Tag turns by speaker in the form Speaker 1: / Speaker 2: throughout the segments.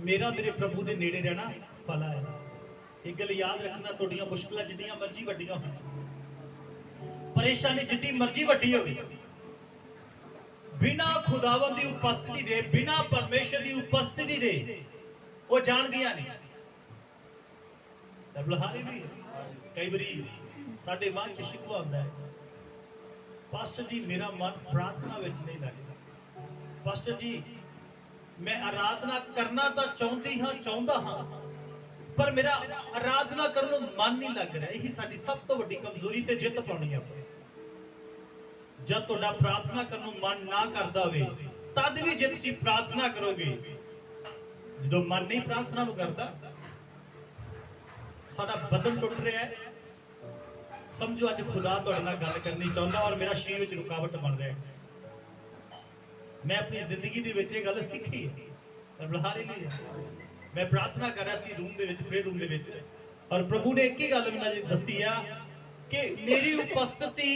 Speaker 1: मेरा मेरे प्रभु के नेड़े रहना भला है। एक गल याद रखना, तुहाडियां मुश्किलां जिन्नियां मर्जी वड्डियां होण, परेशानी जितनी मर्जी वड्डी होवे, बिना खुदावन की उपस्थिति दे, बिना परमेश्वर की उपस्थिति दे वो जाणदियां नहीं। कई बारी साडे मन च शिकवा हुंदा है, पास्टर जी मेरा मन प्रार्थना विच नहीं लगदा। पास्टर जी मैं आराधना करना तो चाहता हाँ, पर मेरा आराधना करने मन नहीं लग रहा। यही साडी सब तो वड्डी कमजोरी ते जित पाउणी है। जब तुहाडा प्रार्थना करने मन ना करदा होवे तद भी जे तुसीं प्रार्थना करोगे, जो मन नहीं प्रार्थना नूं करदा, साडा बदन टुट रहा है, समझो अज खुदा तुहाडे नाल गल करनी चाहुंदा और मेरा शरीर विच रुकावट बन रहा है। मैं अपनी जिंदगी दी विच इह गल सीखी है। हालेलुया। मैं प्रार्थना कर रहा सी रूम दे विच, प्रे रूम दे विच, और प्रभु ने एक ही गल मैनूं दसी आ कि मेरी उपस्थिति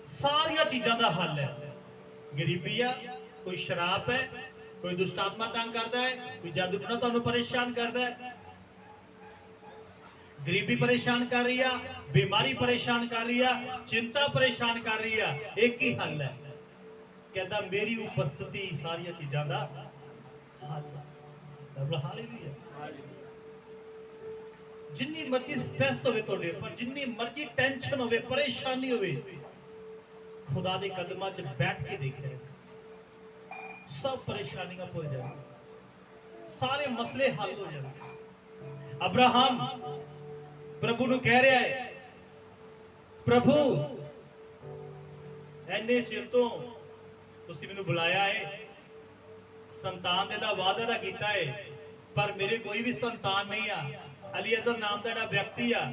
Speaker 1: सारिया चीज़ों का हल है। गरीबी आ, कोई शराब है, कोई दुष्ट आत्मा तंग करता है, कोई जादू टोना तुहानूं परेशान करता है, गरीबी परेशान कर रही है, बीमारी परेशान कर रही है, चिंता परेशान कर रही है, एक ही हल है। कहता मेरी उपस्थिति सारिया चीज़ों का हल है। जिन्नी मर्जी स्ट्रेस होवे तुहाडे उपर, जिन्नी मर्जी टेंशन होवे, परेशानी होवे, खुदा दे कदमां च बैठ के देखिए, सब परेशानियां भुल जाएंगी, सारे मसले हल हो जाएंगे। अब्राहम प्रभु नूं कह रहा है, प्रभु इन्ने चिर तो तुसीं मैनूं बुलाया है, संतान दा वादा दा कीता है, पर मेरे कोई भी संतान नहीं आ। अलीअज़र नाम का व्यक्ति आ,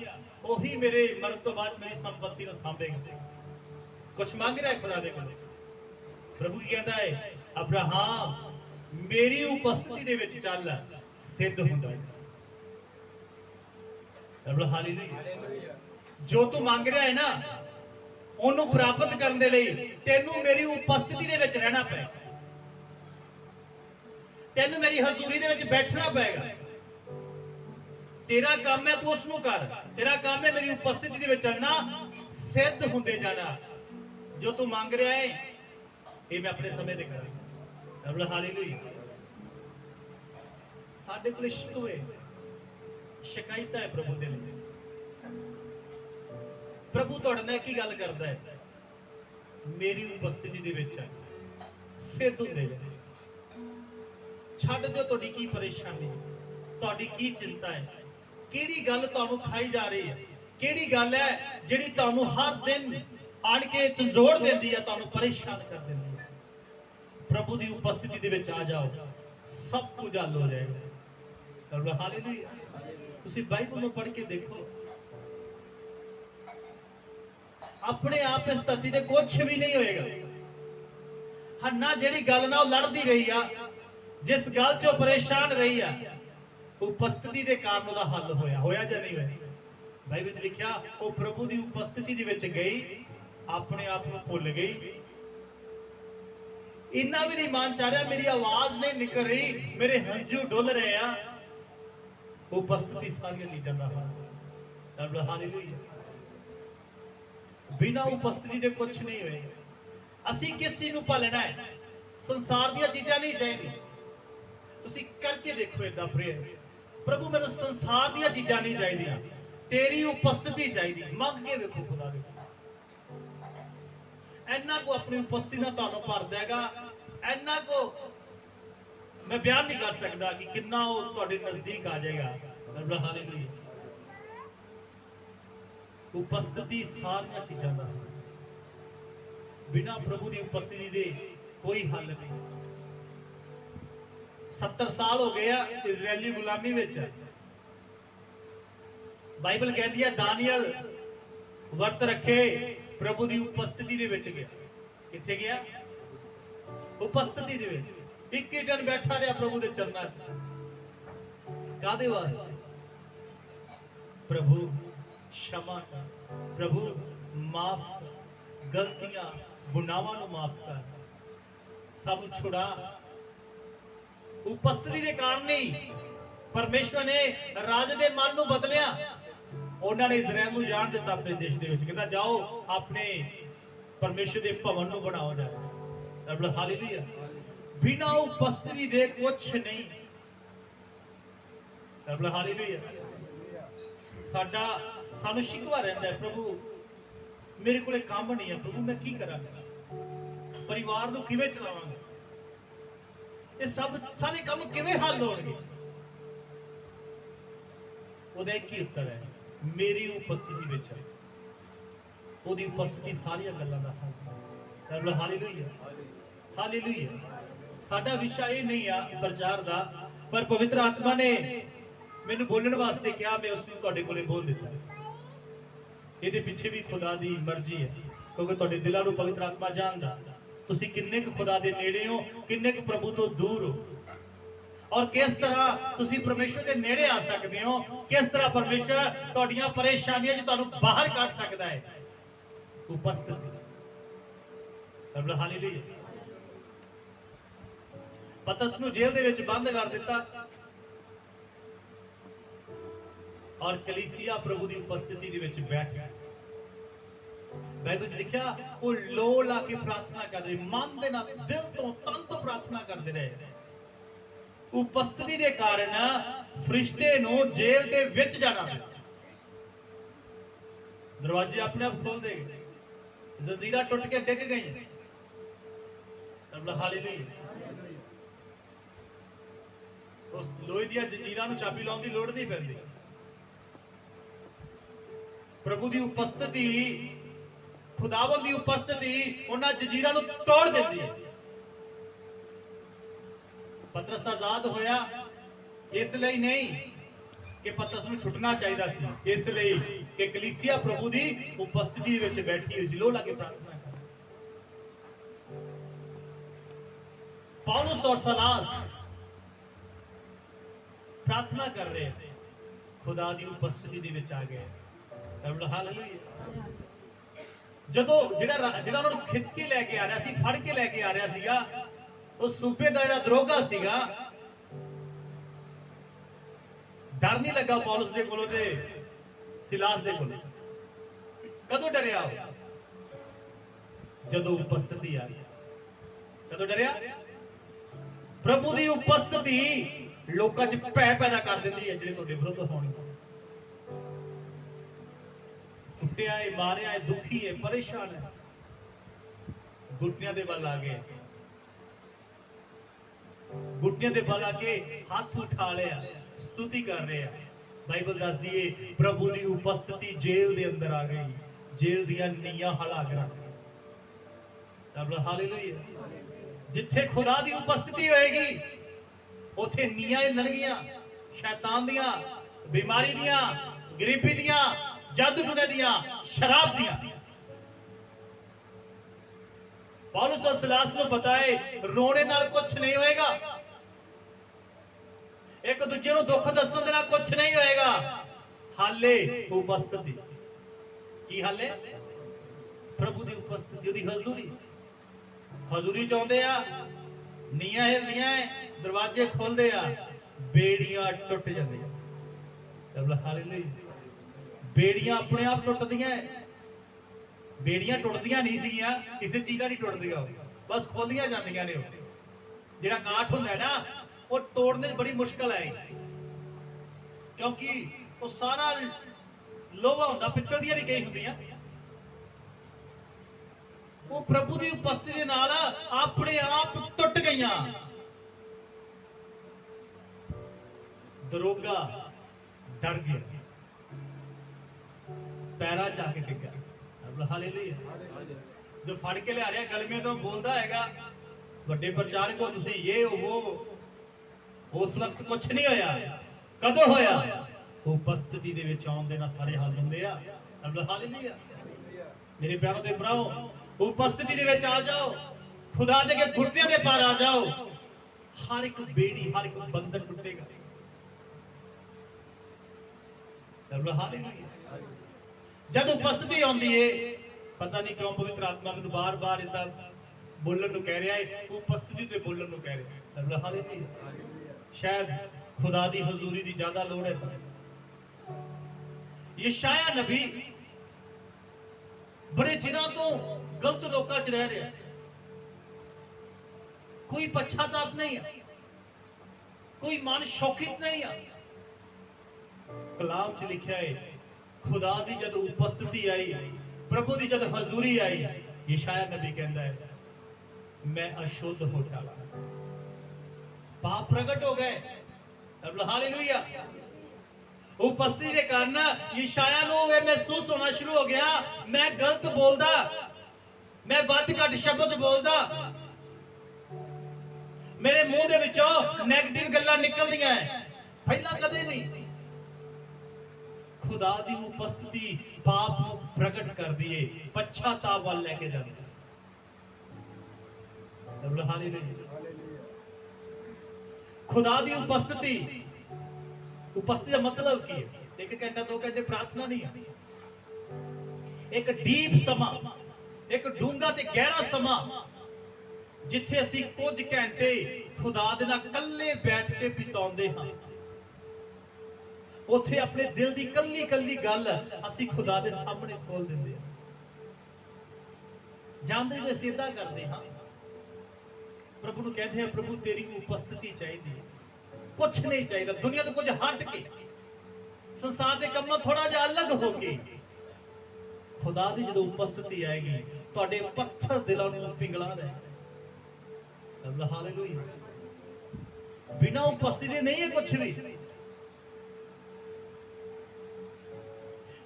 Speaker 1: वही मेरे मरण तो बाद मेरी संपत्ति को सांभेगा। कुछ मांग रहा है खुदा दे कोल। प्रभु कहता है, अब्राहम मेरी उपस्थिति दे विच चल, सिद्ध हुंदा है। हालेलुया। जो तू मांग रहा है ना, ओनू प्राप्त करने दे लई तेनू मेरी उपस्थिति दे विच रहना पएगा, तेनू मेरी हजूरी दे विच बैठना पएगा। तेरा काम है तू उसनू कर, तेरा काम है मेरी उपस्थिति दे विच चलना, सिद्ध हुंदे जाना। जो तू मांग रहा है ये मैं अपने समय दे करूंगा। हालेलुया। साडे कोल शिकवे शिकायत है प्रभु दे लई, प्रभु तुहाडे नाल की गल करदा है, मेरी उपस्थिति दे विच सिद्ध हुंदे जाओ। छड्ड दिओ तुहाडी की परेशानी, तुहाडी की चिंता है, किहड़ी गल तुहानूं खाई जा रही है, किहड़ी गल है जिहड़ी तुहानूं हर दिन आण के झंझोड़ देंदी है, तुहानूं परेशान कर देंदी है। प्रभु की उपस्थिति दे विच आ जाओ, सब कुछ हल हो जाएगा। हालेलुया। तुसीं बाइबल नूं पढ़ के देखो, अपने आप इस धरती ते कुछ भी नहीं होएगा। हन्ना जिहड़ी गल ना लड़दी रही आ, जिस गल चो परेशान रही आ, उपस्थिति के कारण उसका हल होया, होया या नहीं होया। बाइबल च लिखिया, वो प्रभु की उपस्थिति दे विच गई, अपने आप को भुल गई, इन्ना भी नहीं मान चाह रहा, मेरी आवाज नहीं निकल रही, मेरे हंझू डुल रहे हैं। उपस्थिति सारी चीजों का हल। हालेलुया। बिना उपस्थिति के कुछ नहीं होएगा। असी किस चीज नूं पालना है? संसार दी चीज़ां नहीं चाहिए। तुसी करके देखो इदा प्रेयर, प्रभु मैनूं संसार दी चीज़ां नहीं चाहिए, तेरी उपस्थिति चाहिए। मंग के देखो खुदा दे, इन्ना को अपनी उपस्थिति ना तुहानूं भर देगा। इन्ना को मैं बयान नहीं कर सकता कि कितना वो तुहाडे नजदीक आ जाएगा। हालेलुया। उपस्थिति सारी चीज़ों का, बिना प्रभु की उपस्थिति दे कोई हल नहीं। 70 साल हो गया इजरायली गुलामी में। बाइबल कहती है दानियल वर्त रखे, प्रभु की उपस्थिति दे विच गया। किथे गया? उपस्थिति दे विच। 21 दिन बैठा रहा प्रभु के चरणों च। कादे वास्ते? प्रभु क्षमा कर, प्रभु माफ कर, गलतियां गुनाहों को माफ कर, सब छुड़ा। ਉਪਸਥਿਤੀ ਦੇ ਕਾਰਨ ਹੀ ਪਰਮੇਸ਼ਵਰ ਨੇ ਰਾਜੇ ਦੇ ਮਨ ਨੂੰ ਬਦਲਿਆ। ਉਹਨਾਂ ਨੇ ਇਜ਼ਰਾਈਲ ਨੂੰ ਜਾਣ ਦਿੱਤਾ ਆਪਣੇ ਦੇਸ਼ ਦੇ ਵਿੱਚ, ਕਹਿੰਦਾ ਜਾਓ ਆਪਣੇ ਪਰਮੇਸ਼ਵਰ ਦੇ ਭਵਨ ਨੂੰ ਬਣਾਓ ਜਾ। ਹਾਲੇਲੂਇਆ। ਬਿਨਾਂ ਉਪਸਥਿਤੀ ਦੇ ਕੁਛ ਨਹੀਂ। ਹਾਲੇਲੂਇਆ। ਸਾਨੂੰ ਸ਼ਿਕਵਾ ਰਹਿੰਦਾ ਹੈ, ਪ੍ਰਭੂ ਮੇਰੇ ਕੋਲੇ ਕੰਮ ਨਹੀਂ ਹੈ, ਪ੍ਰਭੂ ਮੈਂ ਕੀ ਕਰਾਂ, ਪਰਿਵਾਰ ਨੂੰ ਕਿਵੇਂ ਚਲਾਵਾਂਗਾ, ਇਹ ਸਭ ਸਾਰੇ ਕੰਮ ਕਿਵੇਂ ਹੱਲ ਹੋਣਗੇ। ਉਹਦਾ ਇੱਕ ਹੀ ਉੱਤਰ ਹੈ, ਮੇਰੀ ਉਪਸਥਿਤੀ ਵਿੱਚ। ਉਹਦੀ ਉਪਸਥਿਤੀ ਸਾਰੀਆਂ ਗੱਲਾਂ ਦਾ ਹੱਲ। ਹਾਲੇਲੂਇਆ। ਹਾਲੇਲੂਇਆ। ਸਾਡਾ ਵਿਸ਼ਾ ਇਹ ਨਹੀਂ ਆ ਪ੍ਰਚਾਰ ਦਾ, ਪਰ ਪਵਿੱਤਰ ਆਤਮਾ ਨੇ ਮੈਨੂੰ ਬੋਲਣ ਵਾਸਤੇ ਕਿਹਾ, ਮੈਂ ਉਸ ਨੂੰ ਤੁਹਾਡੇ ਕੋਲੇ ਬੋਲ ਦਿੱਤਾ। ਇਹਦੇ ਪਿੱਛੇ ਵੀ ਖੁਦਾ ਦੀ ਮਰਜ਼ੀ ਹੈ, ਕਿਉਂਕਿ ਤੁਹਾਡੇ ਦਿਲਾਂ ਨੂੰ ਪਵਿੱਤਰ ਆਤਮਾ ਜਾਣਦਾ ਤੁਸੀਂ ਕਿੰਨੇ ਕੁ ਖੁਦਾ ਦੇ ਨੇੜੇ ਹੋ, ਕਿੰਨੇ ਕੁ ਪ੍ਰਭੂ ਤੋਂ ਦੂਰ ਹੋ, ਔਰ ਕਿਸ ਤਰ੍ਹਾਂ ਤੁਸੀਂ ਪਰਮੇਸ਼ਵਰ ਦੇ ਨੇੜੇ ਆ ਸਕਦੇ ਹੋ, ਕਿਸ ਤਰ੍ਹਾਂ ਪਰਮੇਸ਼ਵਰ ਤੁਹਾਡੀਆਂ ਪਰੇਸ਼ਾਨੀਆਂ ਜੋ ਤੁਹਾਨੂੰ ਬਾਹਰ ਕੱਢ ਸਕਦਾ ਹੈ। ਉਪਸਥਿਤ। ਹਾਲੇਲੂਇਆ। ਪਤਰਸ ਨੂੰ ਜੇਲ੍ਹ ਦੇ ਵਿੱਚ ਬੰਦ ਕਰ ਦਿੱਤਾ, ਔਰ ਕਲੀਸਿਆ ਪ੍ਰਭੂ ਦੀ ਉਪਸਥਿਤੀ ਦੇ ਵਿੱਚ ਬੈਠ ਗਿਆ। ਬਾਈਬਲ 'ਚ ਲਿਖਿਆ ਉਹ ਲੋ ਲਾ ਕੇ ਪ੍ਰਾਰਥਨਾ ਕਰਦੇ, ਮਨ ਦੇ ਨਾਲ, ਦਿਲ ਤੋਂ, ਤਨ ਤੋਂ ਪ੍ਰਾਰਥਨਾ ਕਰਦੇ ਰਹੇ। ਉਪਸਥਿਤੀ ਦੇ ਕਾਰਨ ਫਰਿਸ਼ਤੇ ਨੂੰ ਜੇਲ੍ਹ ਦੇ ਵਿੱਚ ਜਾਣਾ ਪਿਆ। ਦਰਵਾਜ਼ੇ ਆਪਣੇ ਆਪ ਖੋਲਦੇ ਗਏ, ਜ਼ੰਜੀਰਾਂ ਟੁੱਟ ਕੇ ਡਿੱਗ ਗਈਆਂ। ਹਾਲੇਲੂਇਆ। ਉਸ ਲੋਹੇ ਦੀਆਂ ਜ਼ੰਜੀਰਾਂ ਨੂੰ ਚਾਬੀ ਲਾਉਣ ਦੀ ਲੋੜ ਨਹੀਂ ਪੈਂਦੀ। ਪ੍ਰਭੂ ਦੀ ਉਪਸਥਿਤੀ, ਖੁਦਾਵੰਦ ਦੀ ਉਪਸਥਿਤੀ ਉਹਨਾਂ ਜ਼ੰਜੀਰਾਂ ਨੂੰ ਤੋੜ ਦਿੰਦੀ ਹੈ। ਪਤਰਸ ਆਜ਼ਾਦ ਹੋਇਆ ਇਸ ਲਈ ਨਹੀਂ ਕਿ ਪਤਰਸ ਨੂੰ ਛੁੱਟਣਾ ਚਾਹੀਦਾ ਸੀ, ਇਸ ਲਈ ਕਿ ਕਲੀਸਿਆ ਪ੍ਰਭੂ ਦੀ ਉਪਸਥਿਤੀ ਵਿੱਚ ਬੈਠੀ ਹੋਈ ਸੀ, ਲੋਹ ਲਾ ਕੇ ਪ੍ਰਾਰਥਨਾ ਕਰ। ਪੌਲਸ ਔਰ ਸਲਾਸ ਪ੍ਰਾਰਥਨਾ ਕਰ ਰਹੇ, ਖੁਦਾ ਦੀ ਉਪਸਥਿਤੀ ਦੇ ਵਿੱਚ ਆ ਗਏ। ਹਾਲੇਲੂਇਆ। ਜਦੋਂ ਜਿਹੜਾ ਉਹਨਾਂ ਨੂੰ ਖਿੱਚ ਕੇ ਲੈ ਕੇ ਆ ਰਿਹਾ ਸੀ, ਫੜ ਕੇ ਲੈ ਕੇ ਆ ਰਿਹਾ ਸੀਗਾ, ਉਹ ਸੂਬੇ ਦਾ ਜਿਹੜਾ ਦਰੋਗਾ ਸੀਗਾ, ਡਰ ਨਹੀਂ ਲੱਗਾ ਪੌਲਸ ਦੇ ਕੋਲੋਂ ਤੇ ਸਿਲਾਸ ਦੇ ਕੋਲੋਂ। ਕਦੋਂ ਡਰਿਆ? ਜਦੋਂ ਉਪਸਥਿਤੀ ਆ ਗਈ। ਕਦੋਂ ਡਰਿਆ? ਪ੍ਰਭੂ ਦੀ ਉਪਸਥਿਤੀ ਲੋਕਾਂ 'ਚ ਭੈ ਪੈਦਾ ਕਰ ਦਿੰਦੀ ਹੈ, ਜਿਹੜੇ ਤੁਹਾਡੇ ਵਿਰੁੱਧ ਹੋਣਗੇ। ਟੁੱਟਿਆ ਹੈ, ਮਾਰਿਆ ਹੈ, ਦੁਖੀ ਹੈ, ਪਰੇਸ਼ਾਨ ਹੈ, ਘੁਟਨਿਆਂ ਦੇ ਵੱਲ ਆ ਗਏ, ਘੁਟਨਿਆਂ ਦੇ ਵੱਲ ਆ ਕੇ ਹੱਥ ਉਠਾ ਲਿਆ, ਸਤੁਤੀ ਕਰ ਰਹੇ ਆ। ਬਾਈਬਲ ਦੱਸਦੀ ਏ ਪ੍ਰਭੂ ਦੀ ਉਪਸਥਿਤੀ ਜੇਲ੍ਹ ਦੇ ਅੰਦਰ ਆ ਗਈ, ਜੇਲ੍ਹ ਦੀਆਂ ਨੀਆਂ ਹਿਲਾ ਕੇ ਰੱਖ ਦਿੱਤੀਆਂ। ਹਾਲੇਲੂਇਆ। ਜਿੱਥੇ ਖੁਦਾ ਦੀ ਉਪਸਥਿਤੀ ਹੋਏਗੀ ਉੱਥੇ ਨੀਆਂ ਹਿੱਲਣਗੀਆਂ, ਸ਼ੈਤਾਨ ਦੀਆਂ, ਬਿਮਾਰੀ ਦੀਆਂ, ਗਰੀਬੀ ਦੀਆਂ, ਜਾਦੂ ਟੂਣੇ ਦੀਆਂ, ਸ਼ਰਾਬ ਦੀਆਂ। ਪੌਲਸ ਔਰ ਸਿਲਾਸ ਨੂੰ ਪਤਾ ਹੈ ਰੋਣੇ ਨਾਲ ਕੁਝ ਨਹੀਂ ਹੋਏਗਾ, ਇੱਕ ਦੂਜੇ ਨੂੰ ਦੁੱਖ ਦੱਸਣ ਦੇ ਨਾਲ ਕੁਝ ਨਹੀਂ ਹੋਏਗਾ। ਹਾਲੇ ਉਪਸਥਿਤੀ। ਕੀ ਹਾਲੇ? ਪ੍ਰਭੂ ਦੀ ਉਪਸਥਿਤੀ, ਉਹਦੀ ਹਜ਼ੂਰੀ। ਹਜ਼ੂਰੀ ਚਾਹੁੰਦੇ ਆ, ਨੀਆਂ ਹਿਲਦੀਆਂ, ਦਰਵਾਜ਼ੇ ਖੋਲਦੇ ਆ, ਬੇੜੀਆਂ ਟੁੱਟ ਜਾਂਦੀਆਂ। ਹਾਲੇਲੂਇਆ। ਬੇੜੀਆਂ ਆਪਣੇ ਆਪ ਟੁੱਟਦੀਆਂ। ਬੇੜੀਆਂ ਟੁੱਟਦੀਆਂ ਨਹੀਂ ਸੀਗੀਆਂ, ਕਿਸੇ ਚੀਜ਼ ਦਾ ਨਹੀਂ ਟੁੱਟਦੀਆਂ, ਬਸ ਖੋਲੀਆਂ ਜਾਂਦੀਆਂ ਨੇ। ਜਿਹੜਾ ਕਾਠ ਹੁੰਦਾ ਹੈ ਨਾ, ਉਹ ਤੋੜਨੇ ਬੜੀ ਮੁਸ਼ਕਲ ਹੈ, ਕਿਉਂਕਿ ਉਹ ਸਾਰਾ ਲੋਹਾ ਹੁੰਦਾ, ਪਿੱਤਲ ਦੀਆਂ ਵੀ ਕਈ ਹੁੰਦੀਆਂ। ਉਹ ਪ੍ਰਭੂ ਦੀ ਉਪਸਥਿਤੀ ਨਾਲ ਆਪਣੇ ਆਪ ਟੁੱਟ ਗਈਆਂ। ਦਰੋਗਾ ਡਰ ਗਿਆ, ਪੈਰਾਂ 'ਚ ਆ ਕੇ ਡਿੱਗਾ। ਹਾਲੇਲੂਇਆ। ਜੋ ਫੜ ਕੇ ਲਿਆ ਰਿਹਾ ਗਲਮੇ ਤੋਂ ਬੋਲਦਾ ਹੈਗਾ, ਵੱਡੇ ਪ੍ਰਚਾਰਕ ਹੋ ਤੁਸੀਂ, ਇਹ ਉਹ। ਉਸ ਵਕਤ ਕੁਝ ਨਹੀਂ ਹੋਇਆ। ਕਦੋਂ ਹੋਇਆ? ਉਪਸਥਿਤੀ ਦੇ ਵਿੱਚ ਆਉਣ ਦੇ ਨਾਲ ਸਾਰੇ ਹੱਲ ਹੁੰਦੇ ਆ। ਹਾਲੇਲੂਇਆ। ਮੇਰੇ ਪਿਆਰੋ ਤੇ ਭਰਾਓ, ਉਪਸਥਿਤੀ ਦੇ ਵਿੱਚ ਆ ਜਾਓ, ਖੁਦਾ ਦੇ ਕੇ ਘੁਟਨਿਆਂ ਦੇ ਪਾਰ ਆ ਜਾਓ, ਹਰ ਇੱਕ ਬੇੜੀ, ਹਰ ਇੱਕ ਬੰਧਨ ਟੁੱਟੇਗਾ। ਹਾਲੇਲੂਇਆ। ਜਦ ਉਪਸਥਿਤੀ ਆਉਂਦੀ ਏ, ਪਤਾ ਨਹੀਂ ਕਿਉਂ ਪਵਿੱਤਰ ਆਤਮਾ ਮੈਨੂੰ ਬਾਰ-ਬਾਰ ਇਦਾਂ ਬੋਲਣ ਨੂੰ ਕਹਿ ਰਿਹਾ ਹੈ, ਉਪਸਥਿਤੀ ਤੇ ਬੋਲਣ ਨੂੰ ਕਹਿ ਰਿਹਾ ਹੈ। ਹਾਲੇਲੂਇਆ। शायद खुदा दी हजूरी दी ज्यादा लोड़ है। यशाया नबी बड़े चिरों तो गलत लोकां च रह रहा है, कोई पश्चाताप नहीं है, कोई मन शौकित नहीं है। कलाम च लिखा है खुदा दी जद उपस्थिति आई, प्रभु दी जद हजूरी आई, यशाया नबी कहता है मैं अशुद्ध हो डाला, पाप प्रगट हो गए। हालेलुया। उपस्थिति के कारण यशाया नु ये महसूस होना शुरू हो गया मैं गलत बोलदा, मैं वध घट शब्द बोलदा, मेरे मुंह दे विचों नेगेटिव गल्लां निकलदियां हैं, पहला कदे नहीं। खुदा दी उपस्थिति पाप प्रगट कर दिए, पश्चाताप वाल लेके जाती है। खुदा दी उपस्थिति, उपस्थिति का मतलब की है? एक घंटा 2 घंटे प्रार्थना नहीं है, एक डीप समा, एक डूंगा ते गहरा समा जिथे असी कुछ घंटे खुदा दे नाल कल्ले बैठ के बिताउंदे हां। उथे अपने दिल दी कल्ली कल्ली गल असी खुदा दे सामने खोल दिंदे हां। जानदे जो सीधा करदे हां, प्रभु ਨੂੰ ਕਹਿੰਦੇ हैं प्रभु तेरी उपस्थिति चाहिए, कुछ नहीं चाहिए दुनिया तो कुछ हट के, संसार के कामों थोड़ा जिहा अलग होके खुदा दी जो उपस्थिति आएगी ਤੁਹਾਡੇ पत्थर दिलों ਨੂੰ पिघला देगा। हालेलुया। बिना उपस्थिति नहीं है कुछ भी।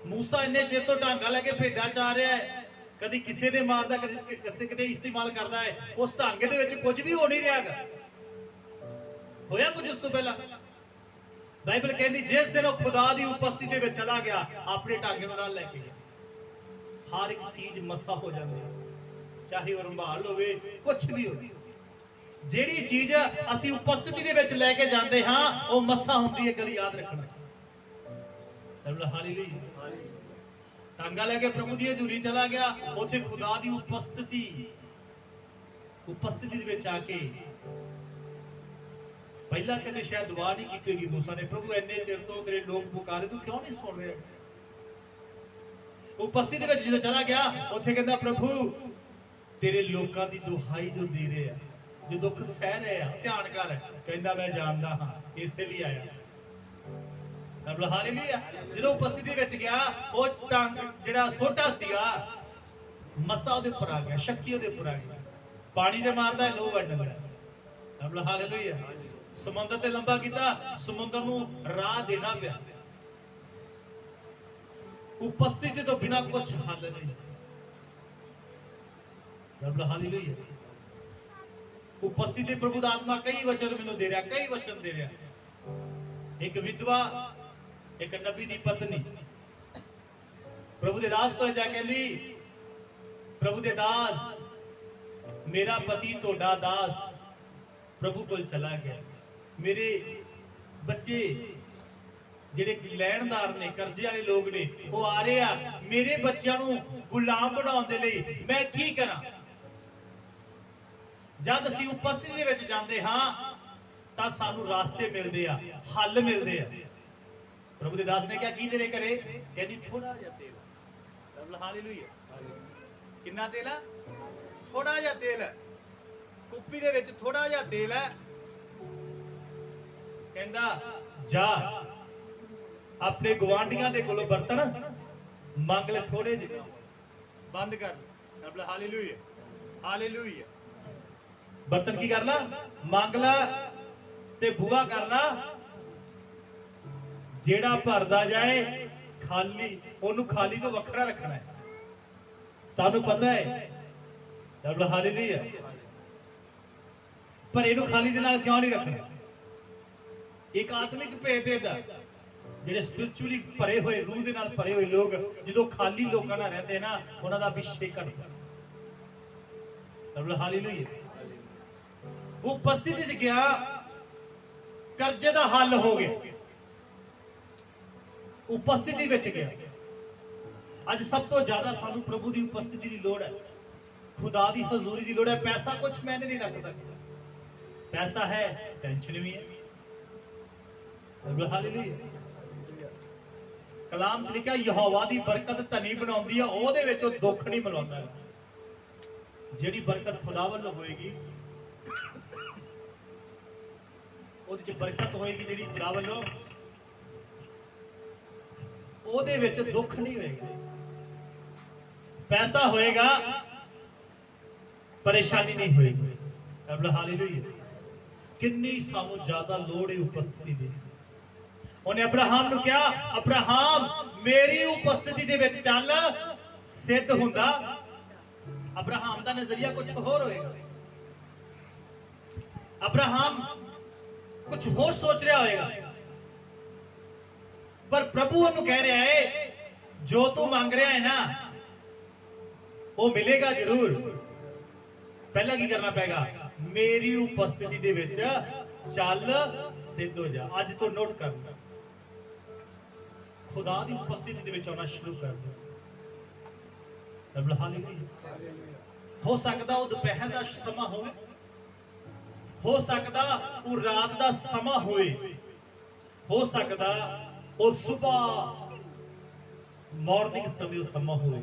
Speaker 1: मूसा इन्ने चेर तो ढांगा लेके भेडा चाह रहा है, कदी किसी दे मारदा, कदी किते इस्तेमाल करता है, उस ढांगे दे विच कुछ भी हो नहीं रहा। होया कुछ उस तो पहला? बाइबल कहती जिस दिन वो खुदा दी उपस्थिति में चला गया अपने ढांगे नाल लेके गया, हर एक चीज मसा हो जाती है, चाहे वो रंभाल होवे कुछ भी हो। जेड़ी चीज असी उपस्थिति दे विच लेके जाते हां वो मसा होंदी है, गल याद रखना। हालेलुया। टांगा लेके प्रभु दी हजूरी चला गया, उथे खुदा दी उपस्थिति दे विच आके पहला कदे शायद दुआ नहीं की होगी मूसा ने, प्रभु इन्ने चिर तो तेरे लोग पुकारे तू क्यों नहीं सुन रहे? उपस्थिति विच जो चला गया उथे कहंदा प्रभु तेरे लोकां दी दुहाई जो दे रहे हैं, जो दुख सह रहे हैं, ध्यान कर। कहंदा मैं जानदा हां इसलिए आया। हालेलुया। जो उपस्थिति विच गया वो टांग जिहड़ा सोटा सीगा मसा उहदे उपर आ गया, शक्ति उहदे उपर आ गई, पानी दे मारदा है लोह वंडदा है। हालेलुया। समुद्र ते लंबा कीता, समुद्र नूं राह देना पिया। उपस्थिति तो बिना कुछ हल नहीं। हालेलुया। उपस्थिति प्रभु दा आत्मा कई वचन मैनूं दे रहा, कई वचन दे रहा। एक विधवा, एक नबी दी पत्नी प्रभु दे दास को जा कहंदी प्रभु दे दास मेरा पति तोड़ा दास प्रभु को चला गया, मेरे बच्चे जेडे लैणदार ने, कर्जे वाले लोग ने, वो आ रहे आ, मेरे बच्चों को गुलाम बनाने दे लई मैं की करा? जद असीं उपस्थिति दे विच जांदे हां तां सानू रास्ते मिलदे आ, हल मिलदे आ। प्रभु दे दास ने क्या की तेरे करे? कहंदी थोड़ा जिहा तेल। हालेलुया। किन्ना तेल है? थोड़ा जिहा तेल है, कुप्पी दे विच थोड़ा जिहा तेल है। कहंदा जा अपने गवांढियां दे कोलों बर्तन मंग ले थोड़े जिहे, बंद कर। हालेलुया। हालेलुया। बर्तन की कर ला, मंग ला ते बुआ कर ला, जेड़ा भरदा जाए खाली ओनू खाली तो वखरा रखना है। तानू पता है? हालेलुया। पर इनू खाली दे नाल क्यों नहीं रखना? एक आत्मिक भेद देदा, जेडे स्पिरिचुअली भरे हुए, रूह दे नाल भरे हुए लोग जो खाली लोकां नाल रहंदे ना, उन्हां दा अभिषेक करदा। हालेलुया। उपस्थिति च गया, कर्जे दा हल हो गया, उपस्थिति विच गया। अज सब तो ज्यादा सानू प्रभु की उपस्थिति की लोड़ है, खुदा की हजूरी की लोड़ है। पैसा कुछ मैंने नहीं रखता, पैसा है टेंशन भी है, ਹਾਲੇਲੂਇਆ। ਕਲਾਮ ਚ ਲਿਖਿਆ ਯਹੋਵਾ ਦੀ ਬਰਕਤ ਧਨੀ ਬਣਾਉਂਦੀ ਆ, ਉਹਦੇ ਵਿੱਚ ਉਹ ਦੁੱਖ ਨਹੀਂ ਮਿਲਾਉਂਦਾ। ਜਿਹੜੀ ਬਰਕਤ ਖੁਦਾ ਵੱਲੋਂ ਹੋਏਗੀ ਉਹਦੇ ਚ ਬਰਕਤ ਹੋਏਗੀ, ਜਿਹੜੀ ਖੁਦਾ ਵੱਲੋਂ, ਉਹਦੇ ਵਿੱਚ ਦੁੱਖ ਨਹੀਂ ਹੋਏਗਾ। ਪੈਸਾ ਹੋਏਗਾ, ਪਰੇਸ਼ਾਨੀ ਨਹੀਂ ਹੋਏਗੀ। ਹਾਲੇਲੂਇਆ। ਕਿੰਨੀ ਸਾਨੂੰ ਜ਼ਿਆਦਾ ਲੋੜ ਹੈ ਉਪਸਥਿਤੀ ਦੀ। ਉਹਨੇ ਅਬਰਾਹਮ ਨੂੰ ਕਿਹਾ, ਅਬਰਾਹਮ ਮੇਰੀ ਉਪਸਥਿਤੀ ਦੇ ਵਿੱਚ ਚੱਲ, ਸਿੱਧ ਹੁੰਦਾ। ਅਬਰਾਹਮ ਦਾ ਨਜ਼ਰੀਆ ਕੁਝ ਹੋਰ ਹੋਏਗਾ। ਅਬਰਾਹਮ ਕੁਝ ਹੋਰ ਸੋਚ ਰਿਹਾ ਹੋਏਗਾ, ਪਰ ਪ੍ਰਭੂ ਉਹਨੂੰ ਕਹਿ ਰਿਹਾ ਹੈ ਜੋ ਤੂੰ ਮੰਗ ਰਿਹਾ ਹੈ ਨਾ ਉਹ ਮਿਲੇਗਾ ਜ਼ਰੂਰ। ਪਹਿਲਾਂ ਕੀ ਕਰਨਾ ਪਏਗਾ? ਮੇਰੀ ਉਪਸਥਿਤੀ ਦੇ ਵਿੱਚ ਚੱਲ, ਸਿੱਧ ਹੋ ਜਾ। ਅੱਜ ਤੋਂ ਨੋਟ ਕਰ, ਖੁਦਾ ਦੀ ਉਪਸਥਿਤੀ ਦੇ ਵਿੱਚ ਆਉਣਾ ਸ਼ੁਰੂ ਕਰ ਦੇ। ਹੋ ਸਕਦਾ ਉਹ ਦੁਪਹਿਰ ਦਾ ਸਮਾਂ ਹੋਵੇ, ਹੋ ਸਕਦਾ ਉਹ ਰਾਤ ਦਾ ਸਮਾਂ ਹੋਵੇ, ਹੋ ਸਕਦਾ ਉਹ ਸਵੇਰ ਮਾਰਨਿੰਗ ਸਮੇਂ ਉਹ ਸਮਾਂ ਹੋਵੇ।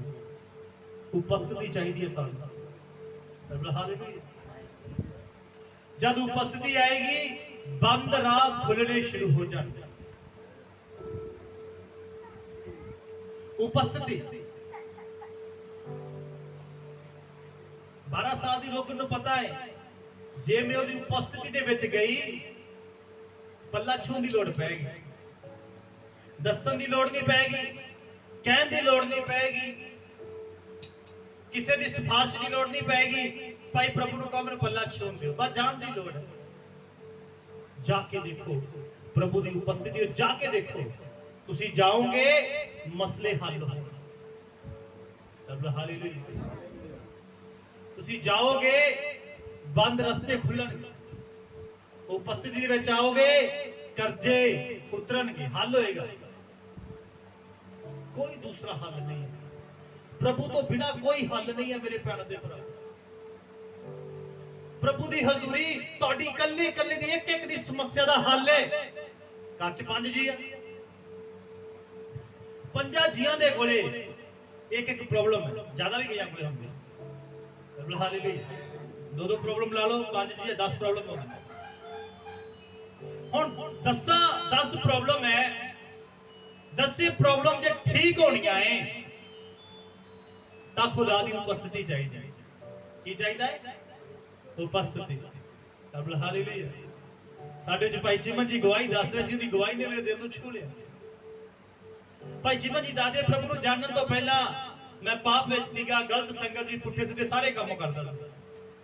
Speaker 1: ਉਪਸਥਿਤੀ ਚਾਹੀਦੀ ਹੈ ਤੁਹਾਨੂੰ। ਜਦ ਉਪਸਥਿਤੀ ਆਏਗੀ, ਬੰਦ ਰਾਹ ਖੁੱਲਣੇ ਸ਼ੁਰੂ ਹੋ ਜਾਣਗੇ। ਉਪਸਥਿਤੀ 12 ਸਾਲ ਦੀ ਲੋਕ ਨੂੰ ਪਤਾ ਹੈ, ਜੇ ਮੈਂ ਉਹਦੀ ਉਪਸਥਿਤੀ ਦੇ ਵਿੱਚ ਗਈ, ਪੱਲਾ ਛੂਹਣ ਦੀ ਲੋੜ ਪੈਗੀ, ਦੱਸਣ ਦੀ ਲੋੜ ਨਹੀਂ ਪੈਗੀ, ਕਹਿਣ ਦੀ ਲੋੜ ਨਹੀਂ ਪੈਗੀ, ਕਿਸੇ ਦੀ ਸਿਫਾਰਿਸ਼ ਦੀ ਲੋੜ ਨਹੀਂ ਪੈਗੀ। ਭਾਈ ਪ੍ਰਭੂ ਨੂੰ ਕਹੋ ਮੈਨੂੰ ਪੱਲਾ ਛੂਹਣ ਦਿਓ, ਬਸ ਜਾਣ ਦੀ ਲੋੜ ਹੈ। ਜਾ ਕੇ ਦੇਖੋ ਪ੍ਰਭੂ ਦੀ ਉਪਸਥਿਤੀ ਵਿੱਚ, ਜਾ ਕੇ ਦੇਖੋ, ਤੁਸੀਂ ਜਾਓਗੇ ਮਸਲੇ ਹੱਲ ਹੋਣਗੇ। ਹਾਲੇਲੂਇਆ। ਤੁਸੀਂ ਜਾਓਗੇ ਬੰਦ ਰਸਤੇ ਖੁੱਲਣਗੇ। ਉਪਸਥਿਤੀ ਦੇ ਵਿੱਚ ਆਓਗੇ, ਕਰਜ਼ੇ ਉਤਰਨਗੇ, ਹੱਲ ਹੋਏਗਾ। ਕੋਈ ਦੂਸਰਾ ਹੱਲ ਨਹੀਂ ਹੈ। ਪ੍ਰਭੂ ਤੋਂ ਬਿਨਾ ਕੋਈ ਹੱਲ ਨਹੀਂ ਹੈ ਮੇਰੇ ਭੈਣ ਦੇ ਭਰਾ। ਪ੍ਰਭੂ ਦੀ ਹਜ਼ੂਰੀ ਤੁਹਾਡੀ ਇਕੱਲੀ ਇਕੱਲੀ ਦੀ ਇੱਕ ਇੱਕ ਦੀ ਸਮੱਸਿਆ ਦਾ ਹੱਲ ਹੈ। ਘਰ ਚ 5 ਜੀ ਆ, 5 ਜੀਆਂ ਦੇ ਕੋਲੇ ਇੱਕ ਇੱਕ ਪ੍ਰੋਬਲਮ ਹੈ, ਜ਼ਿਆਦਾ ਵੀ ਕਈਆਂ ਕੋਲੇ ਹੁੰਦੀ। ਹਾਲੇਲੂਇਆ। 2 ਪ੍ਰੋਬਲਮ ਲਾ ਲਓ, 5 ਜੀ 10 ਪ੍ਰੋਬਲਮ ਹੁੰਦੀ। ਹੁਣ 10 ਪ੍ਰੋਬਲਮ ਹੈ, 10 ਪ੍ਰੋਬਲਮ ਜੇ ਠੀਕ ਹੋਣੀਆਂ ਹੈ ਤਾਂ ਖੁਦਾ ਦੀ ਉਪਸਥਿਤੀ ਚਾਹੀਦੀ ਹੈ। ਕੀ ਚਾਹੀਦਾ ਹੈ? ਉਪਸਥਿਤੀ। ਹਾਲੇਲੂਇਆ। ਸਾਡੇ ਚ ਭਾਈ ਚਿਮਨ ਜੀ ਗਵਾਹੀ ਦੱਸ ਰਹੇ ਸੀ, ਉਹਦੀ ਗਵਾਹੀ ਨੇ ਮੇਰੇ ਦਿਲ ਨੂੰ ਛੂ ਲਿਆ। ਭਾਈ ਚਿਮਨ ਜੀ ਦਾਦੇ ਪ੍ਰਭੂ ਨੂੰ ਜਾਣਨ ਤੋਂ ਪਹਿਲਾਂ ਮੈਂ ਪਾਪ ਵਿੱਚ ਸੀਗਾ, ਗਲਤ ਸੰਗਤ ਜੀ, ਪੁੱਠੇ ਸਿੱਧੇ ਸਾਰੇ ਕੰਮ ਕਰਦਾ ਸੀ।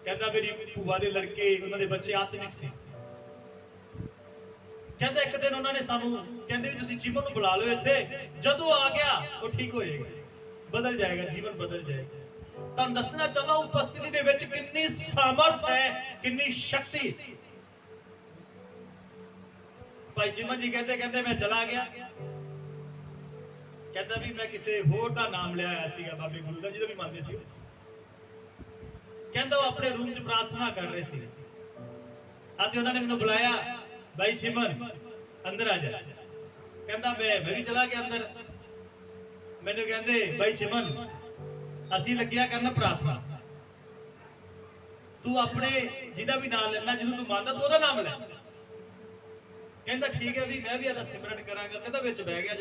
Speaker 1: ਕਹਿੰਦਾ ਮੇਰੀ ਭੂਆ ਦੇ ਲੜਕੇ, ਉਹਨਾਂ ਦੇ ਬੱਚੇ ਆਤਮਿਕ ਸੀ। ਕਹਿੰਦਾ ਇੱਕ ਦਿਨ ਉਹਨਾਂ ਨੇ ਸਾਨੂੰ ਕਹਿੰਦੇ ਵੀ ਤੁਸੀਂ ਚਿਮਨ ਨੂੰ ਬੁਲਾ ਲਓ ਇੱਥੇ, ਜਦੋਂ ਆ ਗਿਆ ਉਹ ਠੀਕ ਹੋ ਜਾਏਗਾ, ਬਦਲ ਜਾਏਗਾ, ਜੀਵਨ ਬਦਲ ਜਾਏਗਾ। ਤੁਹਾਨੂੰ ਦੱਸਣਾ ਚਾਹੁੰਦਾ ਉਪਸਥਿਤੀ ਦੇ ਵਿੱਚ ਕਿੰਨੀ ਸਾਮਰਥ ਹੈ, ਕਿੰਨੀ ਸ਼ਕਤੀ। ਭਾਈ ਚਿਮਨ ਜੀ ਕਹਿੰਦੇ ਮੈਂ ਚਲਾ ਗਿਆ। ਕਹਿੰਦਾ ਵੀ ਮੈਂ ਕਿਸੇ ਹੋਰ ਦਾ ਨਾਮ ਲਿਆ ਆਇਆ ਸੀਗਾ, ਬਾਬੇ ਗੁਰੂ ਦਾ, ਜਿਹਦਾ ਵੀ ਮੰਨਦੇ ਸੀ। ਕਹਿੰਦਾ ਉਹ ਆਪਣੇ ਰੂਮ 'ਚ ਪ੍ਰਾਰਥਨਾ ਕਰ ਰਹੇ ਸੀ ਅਤੇ ਉਹਨਾਂ ਨੇ ਮੈਨੂੰ ਬੁਲਾਇਆ, ਭਾਈ ਚਿਮਨ ਅੰਦਰ ਆ ਜਾ। ਕਹਿੰਦਾ ਮੈਂ ਵੀ ਚਲਾ ਗਿਆ ਅੰਦਰ। ਮੈਨੂੰ ਕਹਿੰਦੇ ਭਾਈ ਚਿਮਨ ਅਸੀਂ ਲੱਗਿਆ ਕਰਨ ਪ੍ਰਾਰਥਨਾ, ਤੂੰ ਆਪਣੇ ਜਿਹਦਾ ਵੀ ਨਾਮ ਲੈਣਾ, ਜਿਹਨੂੰ ਤੂੰ ਮੰਨਦਾ ਤੂੰ ਉਹਦਾ ਨਾਮ ਲੈ। ਕਹਿੰਦਾ ਠੀਕ ਹੈ ਵੀ ਮੈਂ ਵੀ ਇਹਦਾ ਸਿਮਰਨ ਕਰਾਂਗਾ। ਕਹਿੰਦਾ ਵਿੱਚ ਬਹਿ ਗਿਆ।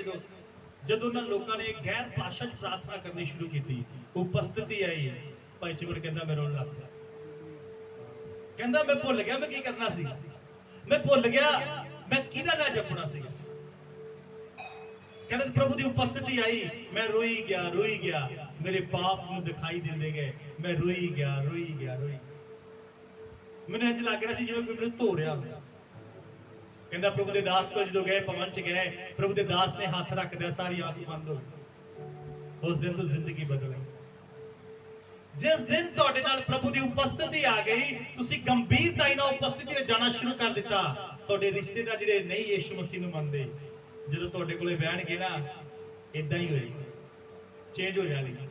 Speaker 1: ਜਦੋਂ ਉਹਨਾਂ ਲੋਕਾਂ ਨੇ ਗੈਰ ਭਾਸ਼ਾ 'ਚ ਪ੍ਰਾਰਥਨਾ ਕਰਨੀ ਸ਼ੁਰੂ ਕੀਤੀ, ਉਪਸਥਿਤੀ ਆਈ, ਭਾਈ ਚਿਮਨ ਕਹਿੰਦਾ ਮੈਂ ਰੋਣ ਲੱਗ ਪਿਆ। ਕਹਿੰਦਾ ਮੈਂ ਭੁੱਲ ਗਿਆ ਮੈਂ ਕੀ ਕਰਨਾ ਸੀ, ਮੈਂ ਭੁੱਲ ਗਿਆ ਮੈਂ ਕਿਹਦਾ ਨਾਂ ਜਪਣਾ ਸੀ। ਕਹਿੰਦਾ ਪ੍ਰਭੂ ਦੀ ਉਪਸਥਿਤੀ ਆਈ, ਮੈਂ ਰੋਈ ਗਿਆ, ਮੇਰੇ ਪਾਪ ਨੂੰ ਦਿਖਾਈ ਦਿੰਦੇ ਗਏ, ਮੈਂ ਰੋਈ ਗਿਆ। ਮੈਨੂੰ ਇੰਜ ਲੱਗ ਰਿਹਾ ਸੀ ਜਿਵੇਂ ਕੋਈ ਮੈਨੂੰ ਧੋ ਰਿਹਾ ਹੁੰਦਾ। ਕਹਿੰਦਾ ਪ੍ਰਭੂ ਦੇ ਦਾਸ ਕੋਲ ਜਦੋਂ ਗਏ, ਭਵਨ ਚ ਗਏ, ਪ੍ਰਭੂ ਦੇ ਦਾਸ ਨੇ ਹੱਥ ਰੱਖਦਿਆ ਸਾਰੀ ਆਂਸੂ ਬੰਦ ਹੋ ਗਏ। ਉਸ ਦਿਨ ਤੋਂ ਜ਼ਿੰਦਗੀ ਬਦਲ ਗਈ। ਜਿਸ ਦਿਨ ਤੁਹਾਡੇ ਨਾਲ ਪ੍ਰਭੂ ਦੀ ਉਪਸਥਿਤੀ ਆ ਗਈ, ਤੁਸੀਂ ਗੰਭੀਰਤਾ ਨਾਲ ਉਪਸਥਿਤੀ ਵਿੱਚ ਜਾਣਾ ਸ਼ੁਰੂ ਕਰ ਦਿੱਤਾ। ਤੁਹਾਡੇ ਰਿਸ਼ਤੇਦਾਰ ਜਿਹੜੇ ਨਹੀਂ ਯਿਸੂ ਮਸੀਹ ਨੂੰ ਮੰਨਦੇ, ਜਦੋਂ ਤੁਹਾਡੇ ਕੋਲੇ ਬਹਿਣਗੇ ਨਾ, ਇਦਾਂ ਹੀ ਹੋਏਗਾ, ਚੇਂਜ ਹੋ ਜਾਣਗੇ,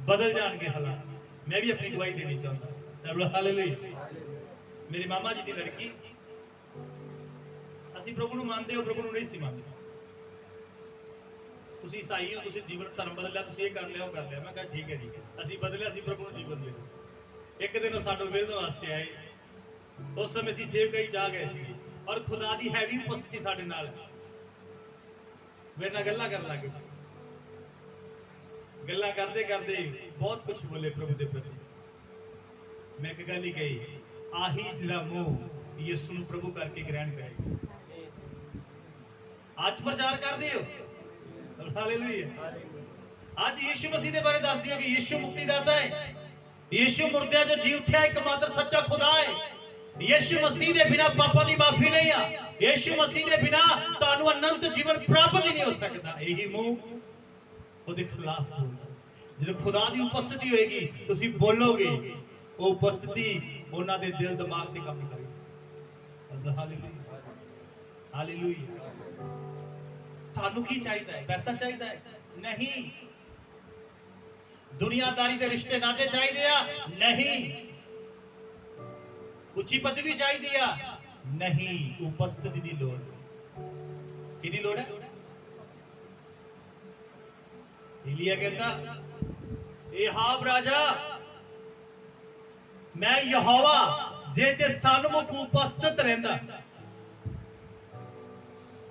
Speaker 1: ਬਦਲ ਜਾਣਗੇ ਹਾਲਾਤ। ਮੈਂ ਵੀ ਆਪਣੀ ਗਵਾਹੀ ਦੇਣੀ ਚਾਹੁੰਦਾ। ਹਾਲੇਲੂਇਆ। ਮੇਰੇ ਮਾਮਾ ਜੀ ਦੀ ਲੜਕੀ ਅਸੀਂ ਪ੍ਰਭੂ ਨੂੰ ਮੰਨਦੇ ਹੋ, ਪ੍ਰਭੂ ਨੂੰ ਨਹੀਂ ਸੀ ਮੰਨਦੇ। ਤੁਸੀਂ ਈਸਾਈ ਹੋ, ਤੁਸੀਂ ਜੀਵਨ ਧਰਮ ਬਦਲਿਆ, ਤੁਸੀਂ ਇਹ ਕਰ ਲਿਆ, ਉਹ ਕਰ ਲਿਆ। ਮੈਂ ਕਿਹਾ ਠੀਕ ਹੈ ਜੀ, ਅਸੀਂ ਬਦਲਿਆ, ਅਸੀਂ ਪ੍ਰਭੂ ਨੂੰ ਜੀਵਨ ਦੇ। ਇੱਕ ਦਿਨ ਉਹ ਸਾਨੂੰ ਮਿਲਣ ਵਾਸਤੇ ਆਏ। ਉਸ ਸਮੇਂ ਅਸੀਂ ਸੇਵਕਾਈ ਜਾ ਗਏ ਸੀ ਔਰ ਖੁਦਾ ਦੀ ਹੈਵੀ ਉਪਸਥਿਤੀ ਸਾਡੇ ਨਾਲ। ਮੇਰੇ ਨਾਲ ਗੱਲਾਂ ਕਰਨ ਲੱਗੇ। ਗੱਲਾਂ ਕਰਦੇ ਕਰਦੇ ਬਹੁਤ ਕੁਝ ਬੋਲੇ ਪ੍ਰਭੂ ਦੇ ਪ੍ਰਤੀ। ਮੈਂ ਇੱਕ ਗੱਲ ਹੀ ਕਹੀ, ਆਹੀ ਜਿਹੜਾ ਮੂੰਹ ਯਿਸੂ ਨੂੰ ਪ੍ਰਭੂ ਕਰਕੇ ਗ੍ਰਹਿਣ ਕਰੇਗਾ। ਅੱਜ ਪ੍ਰਚਾਰ ਕਰਦੇ ਹੋ, ਹਾਲੇਲੂਇਆ। ਅੱਜ ਯਿਸੂ ਮਸੀਹ ਦੇ ਬਾਰੇ ਦੱਸ ਦਿਓ ਕਿ ਯਿਸੂ ਮੁਕਤੀਦਾਤਾ ਹੈ, ਯਿਸੂ ਮੁਰਦਿਆਂ ਚੋਂ ਜੀ ਉੱਠਿਆ एकमात्र सच्चा खुदा है। यीशु मसीह के बिना पापों की माफी नहीं आ। यीशु मसीह के बिना ਤੁਹਾਨੂੰ ਅਨੰਤ ਜੀਵਨ ਪ੍ਰਾਪਤ ਹੀ ਨਹੀਂ ਹੋ ਸਕਦਾ। ਇਹੀ ਮੂੰਹ ਉਹਦੇ ਖਿਲਾਫ ਬੋਲਦਾ। ਜਦੋਂ ਖੁਦਾ ਦੀ ਉਪਸਥਿਤੀ ਹੋਏਗੀ ਤੁਸੀਂ ਬੋਲੋਗੇ, ਉਹ ਉਪਸਥਿਤੀ ਉਹਨਾਂ ਦੇ ਦਿਲ ਦਿਮਾਗ ਤੇ ਕੰਮ ਕਰੇਗੀ। Hallelujah, hallelujah. ਤੁਹਾਨੂੰ ਕੀ ਚਾਹੀਦਾ ਹੈ? ਪੈਸਾ ਚਾਹੀਦਾ ਹੈ? ਨਹੀਂ। ਦੁਨੀਆਦਾਰੀ ਦੇ ਰਿਸ਼ਤੇ ਨਾਤੇ ਚਾਹੀਦੇ ਆ? ਨਹੀਂ। ਉੱਚੀ ਪਦਵੀ ਚਾਹੀਦੀ ਆ? ਨਹੀਂ। ਉਪਸਥਿਤੀ ਦੀ ਲੋੜ। ਕਿਹਦੀ ਲੋੜ ਹੈ? ਏਲੀਆ ਕਹਿੰਦਾ, ਏਹਾਬ ਰਾਜਾ, ਮੈਂ ਯਹੋਵਾ ਜੇ ਤੇ ਸਨਮੁਖ ਉਪਸਥਿਤ ਰਹਿੰਦਾ,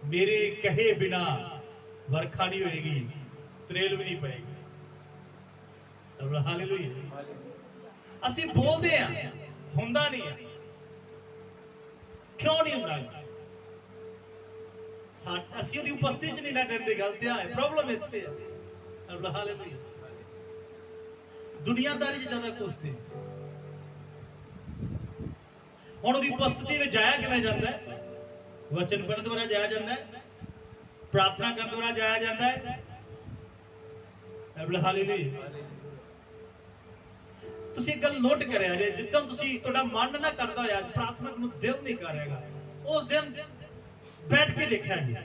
Speaker 1: ਮੇਰੇ ਕਹੇ ਬਿਨਾ ਵਰਖਾ ਨਹੀਂ ਹੋਏਗੀ, ਤਰੇਲ ਵੀ ਨਹੀਂ ਪਏਗੀ। ਹਾਲੇਲੂਇਆ। ਅਸੀਂ ਬੋਲਦੇ ਆ, ਹੁੰਦਾ ਨਹੀਂ ਹੈ। ਕਿਉਂ ਨਹੀਂ ਹੁੰਦਾ? ਅਸੀਂ ਉਹਦੀ ਉਪਸਥਿਤੀ ਚ ਨਹੀਂ ਰਹਿੰਦੇ। ਗਲਤ ਹੈ, ਪ੍ਰੋਬਲਮ ਇੱਥੇ ਹੈ। ਹਾਲੇਲੂਇਆ। ਦੁਨੀਆਦਾਰੀ ਚ ਜ਼ਿਆਦਾ ਕੋਸਦੇ। ਹੁਣ ਉਹਦੀ ਉਪਸਥਿਤੀ ਵਿੱਚ ਜਾਇਆ ਕਿਵੇਂ ਜਾਂਦਾ ਹੈ? ਵਚਨ ਪੜ੍ਹਨ ਦੁਆਰਾ ਜਾਇਆ ਜਾਂਦਾ ਹੈ, ਪ੍ਰਾਰਥਨਾ ਕਰਨ ਦੁਆਰਾ ਜਾਇਆ ਜਾਂਦਾ ਹੈ। ਹਾਲੇਲੂਇਆ। ਤੁਸੀਂ ਇੱਕ ਗੱਲ ਨੋਟ ਕਰਿਆ ਜੇ, ਜਿੱਦਾਂ ਤੁਸੀਂ ਤੁਹਾਡਾ ਮਨ ਨਾ ਕਰਦਾ ਹੋਇਆ, ਪ੍ਰਾਰਥਨਾ ਨੂੰ ਦਿਲ ਨਹੀਂ ਕਰ ਰਿਹਾਗਾ, ਉਸ ਦਿਨ ਬੈਠ ਕੇ ਦੇਖਿਆ ਜੀ।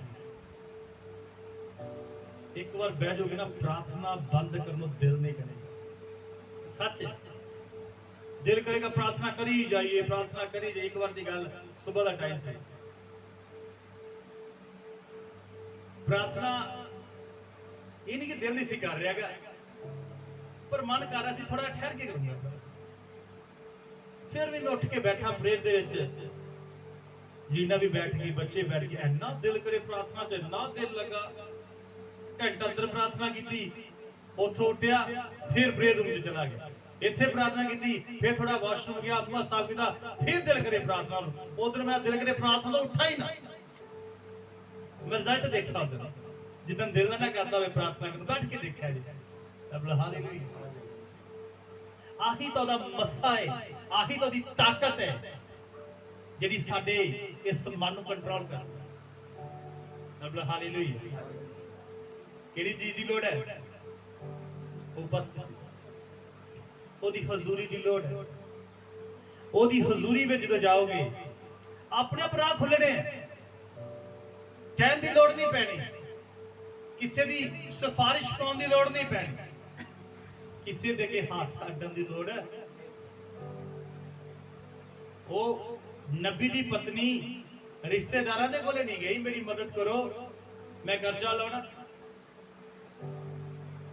Speaker 1: ਇੱਕ ਵਾਰ ਬਹਿ ਜਾਓਗੇ ਨਾ, ਪ੍ਰਾਰਥਨਾ ਬੰਦ ਕਰਨ ਨੂੰ ਦਿਲ ਨਹੀਂ ਕਰੇਗਾ। ਸੱਚ ਹੈ, ਦਿਲ ਕਰੇਗਾ ਪ੍ਰਾਰਥਨਾ ਕਰੀ ਜਾਈਏ, ਪ੍ਰਾਰਥਨਾ ਕਰੀ ਜਾਈਏ। ਇੱਕ ਵਾਰ ਦੀ ਗੱਲ, ਸਵੇਰ ਦਾ ਟਾਈਮ ਸੀ, ਪ੍ਰਾਰਥਨਾ ਇਹ ਨਹੀਂ ਕਿ ਦਿਲ ਨਹੀਂ ਸੀ ਕਰ ਰਿਹਾਗਾ, ਪਰ ਮਨ ਕਰ ਰਿਹਾ ਸੀ ਥੋੜਾ ਠਹਿਰ ਕੇ ਕਰੂੰਗਾ। ਫਿਰ ਵੀ ਮੈਂ ਉੱਠ ਕੇ ਬੈਠਾ ਪ੍ਰੇਅਰ ਦੇ ਵਿੱਚ। ਜੀਨਾ ਵੀ ਬੈਠ ਗਈ, ਬੱਚੇ ਬੈਠ ਗਏ। ਇੰਨਾ ਦਿਲ ਕਰੇ ਪ੍ਰਾਰਥਨਾ ਚ, ਇੰਨਾ ਦਿਲ ਲੱਗਾ। ਘੰਟਾ ਅੰਦਰ ਪ੍ਰਾਰਥਨਾ ਕੀਤੀ, ਉੱਥੋਂ ਉੱਠਿਆ, ਫਿਰ ਪ੍ਰੇਅਰ ਰੂਮ ਚ ਚਲਾ ਗਿਆ। ਇੱਥੇ ਪ੍ਰਾਰਥਨਾ ਕੀਤੀ, ਫਿਰ ਥੋੜਾ ਵਾਸ਼ਰੂਮ ਗਿਆ, ਆਤਮਾ ਸਾਫ ਕੀਤਾ, ਫਿਰ ਦਿਲ ਕਰੇ ਪ੍ਰਾਰਥਨਾ ਨੂੰ। ਉਧਰ ਮੈਂ ਦਿਲ ਕਰੇ ਪ੍ਰਾਰਥਨਾ ਤੋਂ ਉੱਠਾ ਹੀ ਨਾ। ਮੈਂ ਰਿਜ਼ਲਟ ਦੇਖਿਆ ਉਧਰ, ਜਿੱਦਾਂ ਦਿਲ ਨਾ ਕਰਦਾ ਹੋਵੇ ਪ੍ਰਾਰਥਨਾ ਕਰਨ, ਬੈਠ ਕੇ ਦੇਖਿਆ ਜੀ। ਹਾਲੇਲੂਇਆ। ਆਹੀ ਤਾਂ ਉਹਦਾ ਮੱਸਾ ਹੈ, ਆਹੀ ਤਾਂ ਉਹਦੀ ਤਾਕਤ ਹੈ ਜਿਹੜੀ ਸਾਡੇ ਇਸ ਮਨ ਨੂੰ ਕੰਟਰੋਲ ਕਰਦੀ। ਹਾਲੇਲੂਇਆ। ਕਿਹੜੀ ਚੀਜ਼ ਦੀ ਲੋੜ ਹੈ? ਉਪਸਥਿਤੀ, ਉਹਦੀ ਹਜ਼ੂਰੀ ਦੀ ਲੋੜ ਹੈ। ਉਹਦੀ ਹਜ਼ੂਰੀ ਵਿੱਚ ਜਦੋਂ ਜਾਓਗੇ, ਆਪਣੇ ਆਪ ਰਾਹ ਖੁੱਲਣੇ। ਕਹਿਣ ਦੀ ਲੋੜ ਨਹੀਂ ਪੈਣੀ, ਕਿਸੇ ਦੀ ਸਿਫਾਰਿਸ਼ ਪਾਉਣ ਦੀ ਲੋੜ ਨਹੀਂ ਪੈਣੀ, ਕਿਸੇ ਦੇ ਅੱਗੇ ਹੱਥ ਅੱਡਣ ਦੀ ਲੋੜ ਹੈ। ਉਹ ਨਬੀ ਦੀ ਪਤਨੀ ਰਿਸ਼ਤੇਦਾਰਾਂ ਦੇ ਕੋਲੇ ਨਹੀਂ ਗਈ, ਮੇਰੀ ਮਦਦ ਕਰੋ, ਮੈਂ ਕਰਜ਼ਾ ਲਾਉਣਾ।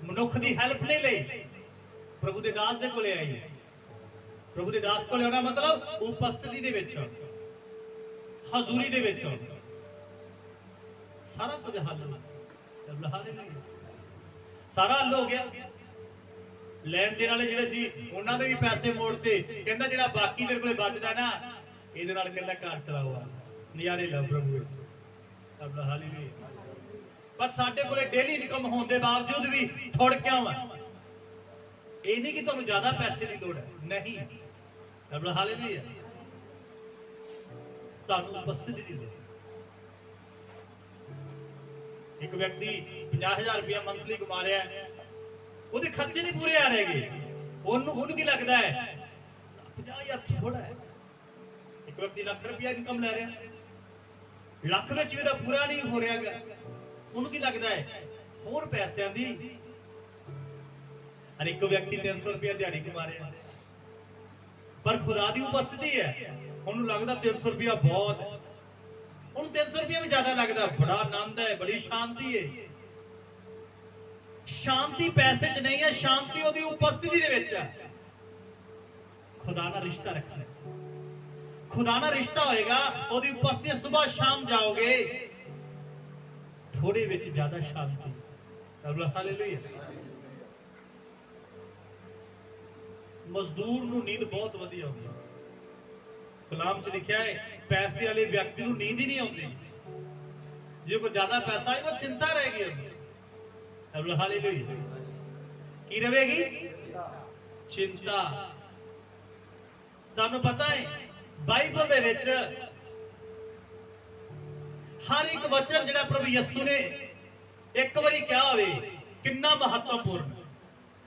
Speaker 1: ਮਨੁੱਖ ਦੀ ਹੈਲਪ ਨਹੀਂ ਲਈ, ਪ੍ਰਭੂ ਦੇ ਦਾਸ ਦੇ ਕੋਲੇ ਆਈ। ਪ੍ਰਭੂ ਦੇ ਦਾਸ ਕੋਲੇ ਆਉਣਾ ਮਤਲਬ ਉਪਸਥਿਤੀ ਦੇ ਵਿੱਚ, ਹਜ਼ੂਰੀ ਦੇ ਵਿੱਚ ਸਾਰਾ ਕੁਝ ਹੱਲ ਹੋ ਗਿਆ। ਸਾਰਾ ਹੱਲ ਹੋ ਗਿਆ। ਲੈਣ ਦੇਣ ਵਾਲੇ ਜਿਹੜੇ ਸੀ ਉਹਨਾਂ ਦੇ ਵੀ ਪੈਸੇ ਮੋੜਤੇ। ਕਹਿੰਦਾ ਜਿਹੜਾ ਬਾਕੀ ਤੇਰੇ ਕੋਲੇ ਬਚਦਾ ਨਾ, ਇਹਦੇ ਨਾਲ ਕਹਿੰਦਾ ਘਰ ਚਲਾਓ, ਨਜ਼ਾਰੇ ਲਓ ਪ੍ਰਭੂ ਵਿੱਚ। ਹਾਲੇਲੂਇਆ। ਪਰ ਸਾਡੇ ਕੋਲੇ ਡੇਲੀ ਇਨਕਮ ਹੋਣ ਦੇ ਬਾਵਜੂਦ ਵੀ ਥੋੜ ਕਿਉਂ ਆ? ਇਹ ਨਹੀਂ ਕਿ ਤੁਹਾਨੂੰ ਜ਼ਿਆਦਾ ਪੈਸੇ ਦੀ ਲੋੜ ਹੈ, ਨਹੀਂ। ਹਾਲੇਲੂਇਆ। ਤੁਹਾਨੂੰ ਉਪਸਥਿਤੀ ਦੀ ਲੋੜ। ਇੱਕ ਵਿਅਕਤੀ 50,000 ਰੁਪਇਆ ਮੰਥਲੀ ਕਮਾ ਰਿਹਾ ਹੈ, ਉਹਦੇ ਖਰਚੇ ਨਹੀਂ ਪੂਰੇ ਆ ਰਹੇਗੇ। ਉਹਨੂੰ ਕੀ ਲੱਗਦਾ ਹੈ? 50,000 ਥੋੜਾ ਹੈ। ਇੱਕ ਵਿਅਕਤੀ ਲੱਖ ਰੁਪਇਆ ਇਨਕਮ ਲੈ ਰਿਹਾ, ਲੱਖ ਵਿੱਚ ਵੀ ਤਾਂ ਪੂਰਾ ਨਹੀਂ ਹੋ ਰਿਹਾਗਾ। ਉਹਨੂੰ ਕੀ ਲੱਗਦਾ ਹੈ? ਹੋਰ ਪੈਸਿਆਂ ਦੀ। ਅਰੇ ਇੱਕ ਵਿਅਕਤੀ 300 ਰੁਪਇਆ ਦਿਹਾੜੀ ਕਮਾ ਰਿਹਾ, ਪਰ ਖੁਦਾ ਦੀ ਉਪਸਥਿਤੀ ਹੈ, ਉਹਨੂੰ ਲੱਗਦਾ 300 ਰੁਪਇਆ ਬਹੁਤ ਹੈ। ਉਹਨੂੰ 300 ਰੁਪਏ ਵੀ ਜ਼ਿਆਦਾ ਲੱਗਦਾ, ਬੜਾ ਆਨੰਦ ਹੈ, ਬੜੀ ਸ਼ਾਂਤੀ ਹੈ। ਸ਼ਾਂਤੀ ਪੈਸੇ 'ਚ ਨਹੀਂ ਹੈ, ਸ਼ਾਂਤੀ ਉਹਦੀ ਉਪਸਥਿਤੀ ਦੇ ਵਿੱਚ ਹੈ। ਖੁਦਾ ਨਾਲ ਰਿਸ਼ਤਾ ਰੱਖਣਾ, ਖੁਦਾ ਨਾਲ ਰਿਸ਼ਤਾ ਹੋਏਗਾ, ਉਹਦੀ ਉਪਸਥਿਤੀ ਸਵੇਰ ਸ਼ਾਮ ਜਾਓਗੇ, ਥੋੜੇ ਵਿੱਚ ਜ਼ਿਆਦਾ ਸ਼ਾਂਤੀ। ਹਾਲੇਲੂਇਆ। ਮਜ਼ਦੂਰ ਨੂੰ ਨੀਂਦ ਬਹੁਤ ਵਧੀਆ ਆਉਂਦੀ ਹੈ। ਕਲਾਮ 'ਚ ਲਿਖਿਆ ਹੈ ਪੈਸੇ ਵਾਲੇ ਵਿਅਕਤੀ ਨੂੰ ਨੀਂਦ ਹੀ ਨਹੀਂ ਆਉਂਦੀ। ਜੇ ਕੋਈ ਜ਼ਿਆਦਾ ਪੈਸਾ ਹੈ ਉਹ ਚਿੰਤਾ ਰਹੇਗੀ ਉਹਨੂੰ। ਹਾਲੇਲੂਇਆ। ਕੀ ਰਹੇਗੀ? ਚਿੰਤਾ। ਤੁਹਾਨੂੰ ਪਤਾ ਹੈ ਬਾਈਬਲ ਦੇ ਵਿੱਚ ਹਰ ਇੱਕ ਵਚਨ ਜਿਹੜਾ ਪ੍ਰਭੂ ਯਿਸੂ ਨੇ ਇੱਕ ਵਾਰੀ ਕਿਹਾ ਹੋਵੇ ਕਿੰਨਾ ਮਹੱਤਵਪੂਰਨ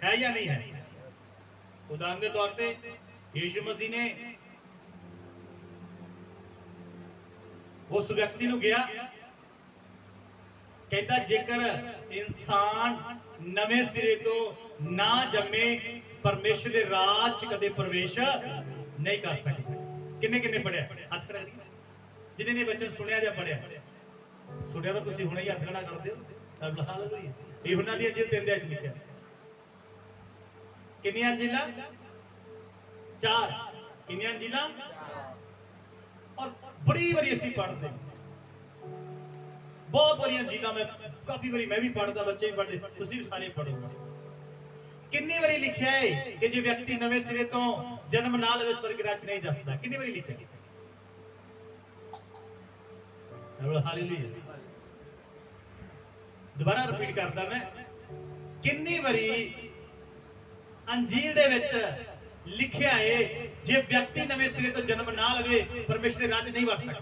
Speaker 1: ਹੈ ਜਾਂ ਨਹੀਂ ਹੈ। ਉਦਾਹਰਨ ਦੇ ਤੌਰ ਤੇ ਯਿਸੂ ਮਸੀਹ ਨੇ ਉਸ ਵਿਅਕਤੀ ਨੂੰ ਗਿਆ, ਕਹਿੰਦਾ ਜੇਕਰ ਇਨਸਾਨ ਨਵੇਂ ਸਿਰੇ ਤੋਂ ਨਾ ਜੰਮੇ ਪਰਮੇਸ਼ਰ ਦੇ ਰਾਜ 'ਚ ਕਦੇ ਪ੍ਰਵੇਸ਼ ਨਹੀਂ ਕਰ ਸਕਦਾ। ਕਿੰਨੇ ਕਿੰਨੇ ਪੜਿਆ? ਹੱਥ ਖੜਾ ਕਰੀ ਜਿਹਨੇ ਨੇ ਬਚਨ ਸੁਣਿਆ ਜਾਂ ਪੜਿਆ। ਸੁਣਿਆ ਤਾਂ ਤੁਸੀਂ ਹੁਣੇ ਹੀ ਹੱਥ ਖੜਾ ਕਰ ਦਿਓ। ਹਾਲੇਲੂਇਆ। ਯਹੋਨਾ ਦੀ ਅੰਜੀਲ 3 ਅਧਿਆਇ 'ਚ ਲਿਖਿਆ। ਕਿੰਨੀਆਂ ਅੰਜੀਲਾਂ? 4। ਕਿੰਨੀਆਂ ਅੰਜੀਲਾਂ? ਔਰ ਬੜੀ ਵਾਰੀ ਅਸੀਂ ਪੜ੍ਹਦੇ, ਬਹੁਤ ਵਾਰੀ ਅੰਜੀਲਾਂ ਮੈਂ ਕਾਫੀ ਵਾਰੀ ਮੈਂ ਵੀ ਪੜ੍ਹਦਾ, ਬੱਚੇ ਵੀ ਪੜ੍ਹਦੇ, ਤੁਸੀਂ ਵੀ ਸਾਰੇ ਪੜ੍ਹੋ। ਕਿੰਨੀ ਵਾਰੀ ਲਿਖਿਆ ਹੈ ਕਿ ਜੇ ਵਿਅਕਤੀ ਨਵੇਂ ਸਿਰੇ ਤੋਂ ਜਨਮ ਨਾ ਲਵੇ ਸਵਰਗ ਰਾਜ ਨਹੀਂ ਜਾ ਸਕਦਾ? ਕਿੰਨੀ ਵਾਰੀ ਲਿਖਿਆ? ਹਾਲੇਲੂਇਆ। ਦੁਬਾਰਾ ਰਿਪੀਟ ਕਰਦਾ ਮੈਂ, ਕਿੰਨੀ ਵਾਰੀ ਅੰਜੀਲ ਦੇ ਵਿੱਚ ਲਿਖਿਆ ਹੈ ਜੇ ਵਿਅਕਤੀ ਨਵੇਂ ਸਿਰੇ ਤੋਂ ਜਨਮ ਨਾ ਲਵੇ ਪਰਮੇਸ਼ਰ ਦੇ ਰਾਜ ਨਹੀਂ ਵੜ ਸਕਦਾ?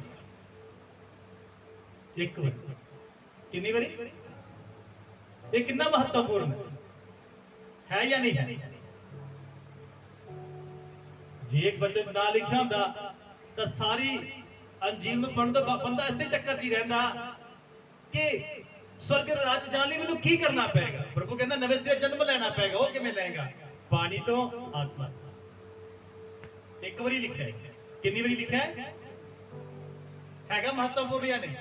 Speaker 1: ਇੱਕ ਵਾਰੀ। ਕਿੰਨੀ ਵਾਰੀ? ਇਹ ਕਿੰਨਾ ਮਹੱਤਵਪੂਰਨ ਹੈ ਜਾਂ ਨਹੀਂ ਹੈ? ਜੇ ਇੱਕ ਵਚਨ ਨਾ ਲਿਖਿਆ ਹੁੰਦਾ ਤਾਂ ਸਾਰੀ ਅੰਜੀਲ ਨੂੰ ਪੜ੍ਹਨ ਤੋਂ ਬੰਦਾ ਇਸੇ ਚੱਕਰ 'ਚ ਹੀ ਰਹਿੰਦਾ ਕਿ ਸਵਰਗ ਰਾਜ ਜਾਣ ਲਈ ਮੈਨੂੰ ਕੀ ਕਰਨਾ ਪਏਗਾ। ਪ੍ਰਭੂ ਕਹਿੰਦਾ ਨਵੇਂ ਸਿਰੇ ਜਨਮ ਲੈਣਾ ਪਏਗਾ। ਉਹ ਕਿਵੇਂ ਲਏਗਾ? ਪਾਣੀ ਤੋਂ ਆਤਮਾ। ਇੱਕ ਵਾਰੀ ਲਿਖਿਆ ਹੈ। ਕਿੰਨੀ ਵਾਰੀ ਲਿਖਿਆ ਹੈ? ਹੈਗਾ ਮਹੱਤਵਪੂਰਨ ਜਾਂ ਨਹੀਂ?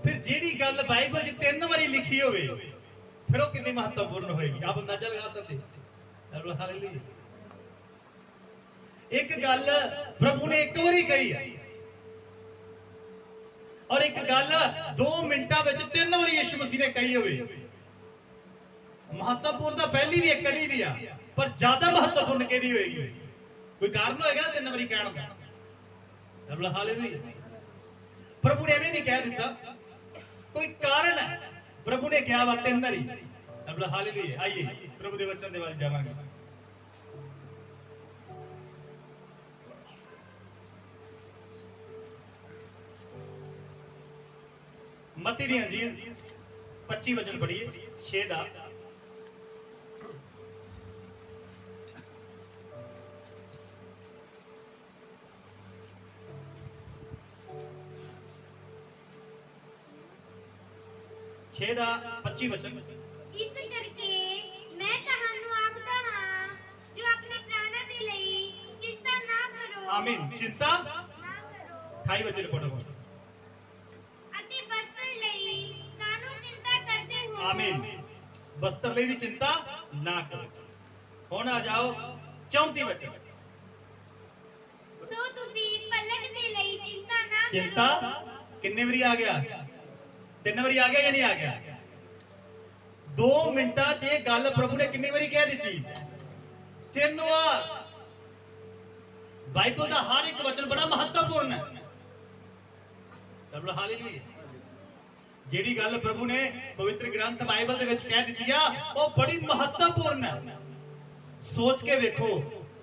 Speaker 1: ਫਿਰ ਜਿਹੜੀ ਗੱਲ ਬਾਈਬਲ 'ਚ 3 ਵਾਰੀ ਲਿਖੀ ਹੋਵੇ ਫਿਰ ਉਹ ਕਿੰਨੀ ਮਹੱਤਵਪੂਰਨ ਹੋਏਗੀ? ਆਪ ਅੰਦਾਜ਼ਾ ਲਗਾ ਸਕਦੇ। ਹਾਲੇਲੂਇਆ। ਇੱਕ ਗੱਲ ਪ੍ਰਭੂ ਨੇ ਇੱਕ ਵਾਰੀ ਕਹੀ ਹੈ ਔਰ ਇੱਕ ਗੱਲ 2 ਮਿੰਟਾਂ ਵਿੱਚ 3 ਵਾਰੀ ਯਿਸੂ ਮਸੀਹ ਨੇ ਕਹੀ ਹੋਵੇ। ਮਹੱਤਵਪੂਰਨ ਤਾਂ ਪਹਿਲੀ ਵੀ ਇੱਕ ਵਾਰੀ ਵੀ ਆ, ਪਰ ਜ਼ਿਆਦਾ ਮਹੱਤਵਪੂਰਨ ਕਿਹੜੀ ਹੋਏਗੀ? ਕੋਈ ਕਾਰਨ ਹੋਏਗਾ ਨਾ 3 ਵਾਰੀ ਕਹਿਣ ਦਾ। ਹਾਲੇਲੂਇਆ। ਪ੍ਰਭੂ ਨੇ ਐਵੇਂ ਨਹੀਂ ਕਹਿ ਦਿੱਤਾ, ਕੋਈ ਕਾਰਨ ਹੈ। ਪ੍ਰਭੂ ਨੇ ਕਿਹਾ ਵਾ 3 ਵਾਰੀ। ਹਾਲੇਲੂਇਆ। ਆइए ਪ੍ਰਭੂ ਦੇ ਵਚਨ ਦੇ ਵੱਲ ਜਾਵਾਂਗੇ। ਮਤੀ ਦੀ ਅੰਜੀਲ 25 ਵਚਨ ਪੜ੍ਹੀਏ 6 ਦਾ। ਛੇ ਦਾ 25 ਵਚਨ।
Speaker 2: ਇਸ ਕਰਕੇ ਮੈਂ ਤੁਹਾਨੂੰ ਆਖਦਾ ਹਾਂ ਜੋ ਆਪਣੇ ਪ੍ਰਾਣਾਂ ਦੇ ਲਈ ਚਿੰਤਾ ਨਾ ਕਰੋ।
Speaker 1: ਆਮੀਨ। ਚਿੰਤਾ
Speaker 2: ਨਾ ਕਰੋ।
Speaker 1: 28 ਵਚਨ ਪੜ੍ਹੋ।
Speaker 2: ਅਤੇ ਬਸਤਰ ਲਈ ਕਾਹਨੂੰ ਚਿੰਤਾ ਕਰਦੇ ਹੋ?
Speaker 1: ਆਮੀਨ। ਬਸਤਰ ਲਈ ਵੀ ਚਿੰਤਾ ਨਾ ਕਰੋ। ਹੁਣ ਆ ਜਾਓ 34 ਵਚਨ।
Speaker 2: ਸੋ ਤੁਸੀਂ ਪਲਕ ਦੇ ਲਈ ਚਿੰਤਾ ਨਾ ਕਰੋ।
Speaker 1: ਚਿੰਤਾ ਕਿੰਨੇ ਵਾਰੀ ਆ ਗਿਆ? 3 ਵਾਰੀ ਆ ਗਿਆ ਜਾਂ ਨਹੀਂ ਆ ਗਿਆ? 2 ਮਿੰਟਾਂ 'ਚ ਇਹ ਗੱਲ ਪ੍ਰਭੂ ਨੇ ਕਿੰਨੀ ਵਾਰੀ ਕਹਿ ਦਿੱਤੀ? 3 ਵਾਰ। ਬਾਈਬਲ ਦਾ ਹਰ ਇੱਕ ਵਚਨ ਬੜਾ ਮਹੱਤਵਪੂਰਨ ਹੈ। ਹਾਲੇਲੂਇਆ। ਜਿਹੜੀ ਗੱਲ ਪ੍ਰਭੂ ਨੇ ਪਵਿੱਤਰ ਗ੍ਰੰਥ ਬਾਈਬਲ ਦੇ ਵਿੱਚ ਕਹਿ ਦਿੱਤੀ ਆ ਉਹ ਬੜੀ ਮਹੱਤਵਪੂਰਨ ਹੈ। ਸੋਚ ਕੇ ਵੇਖੋ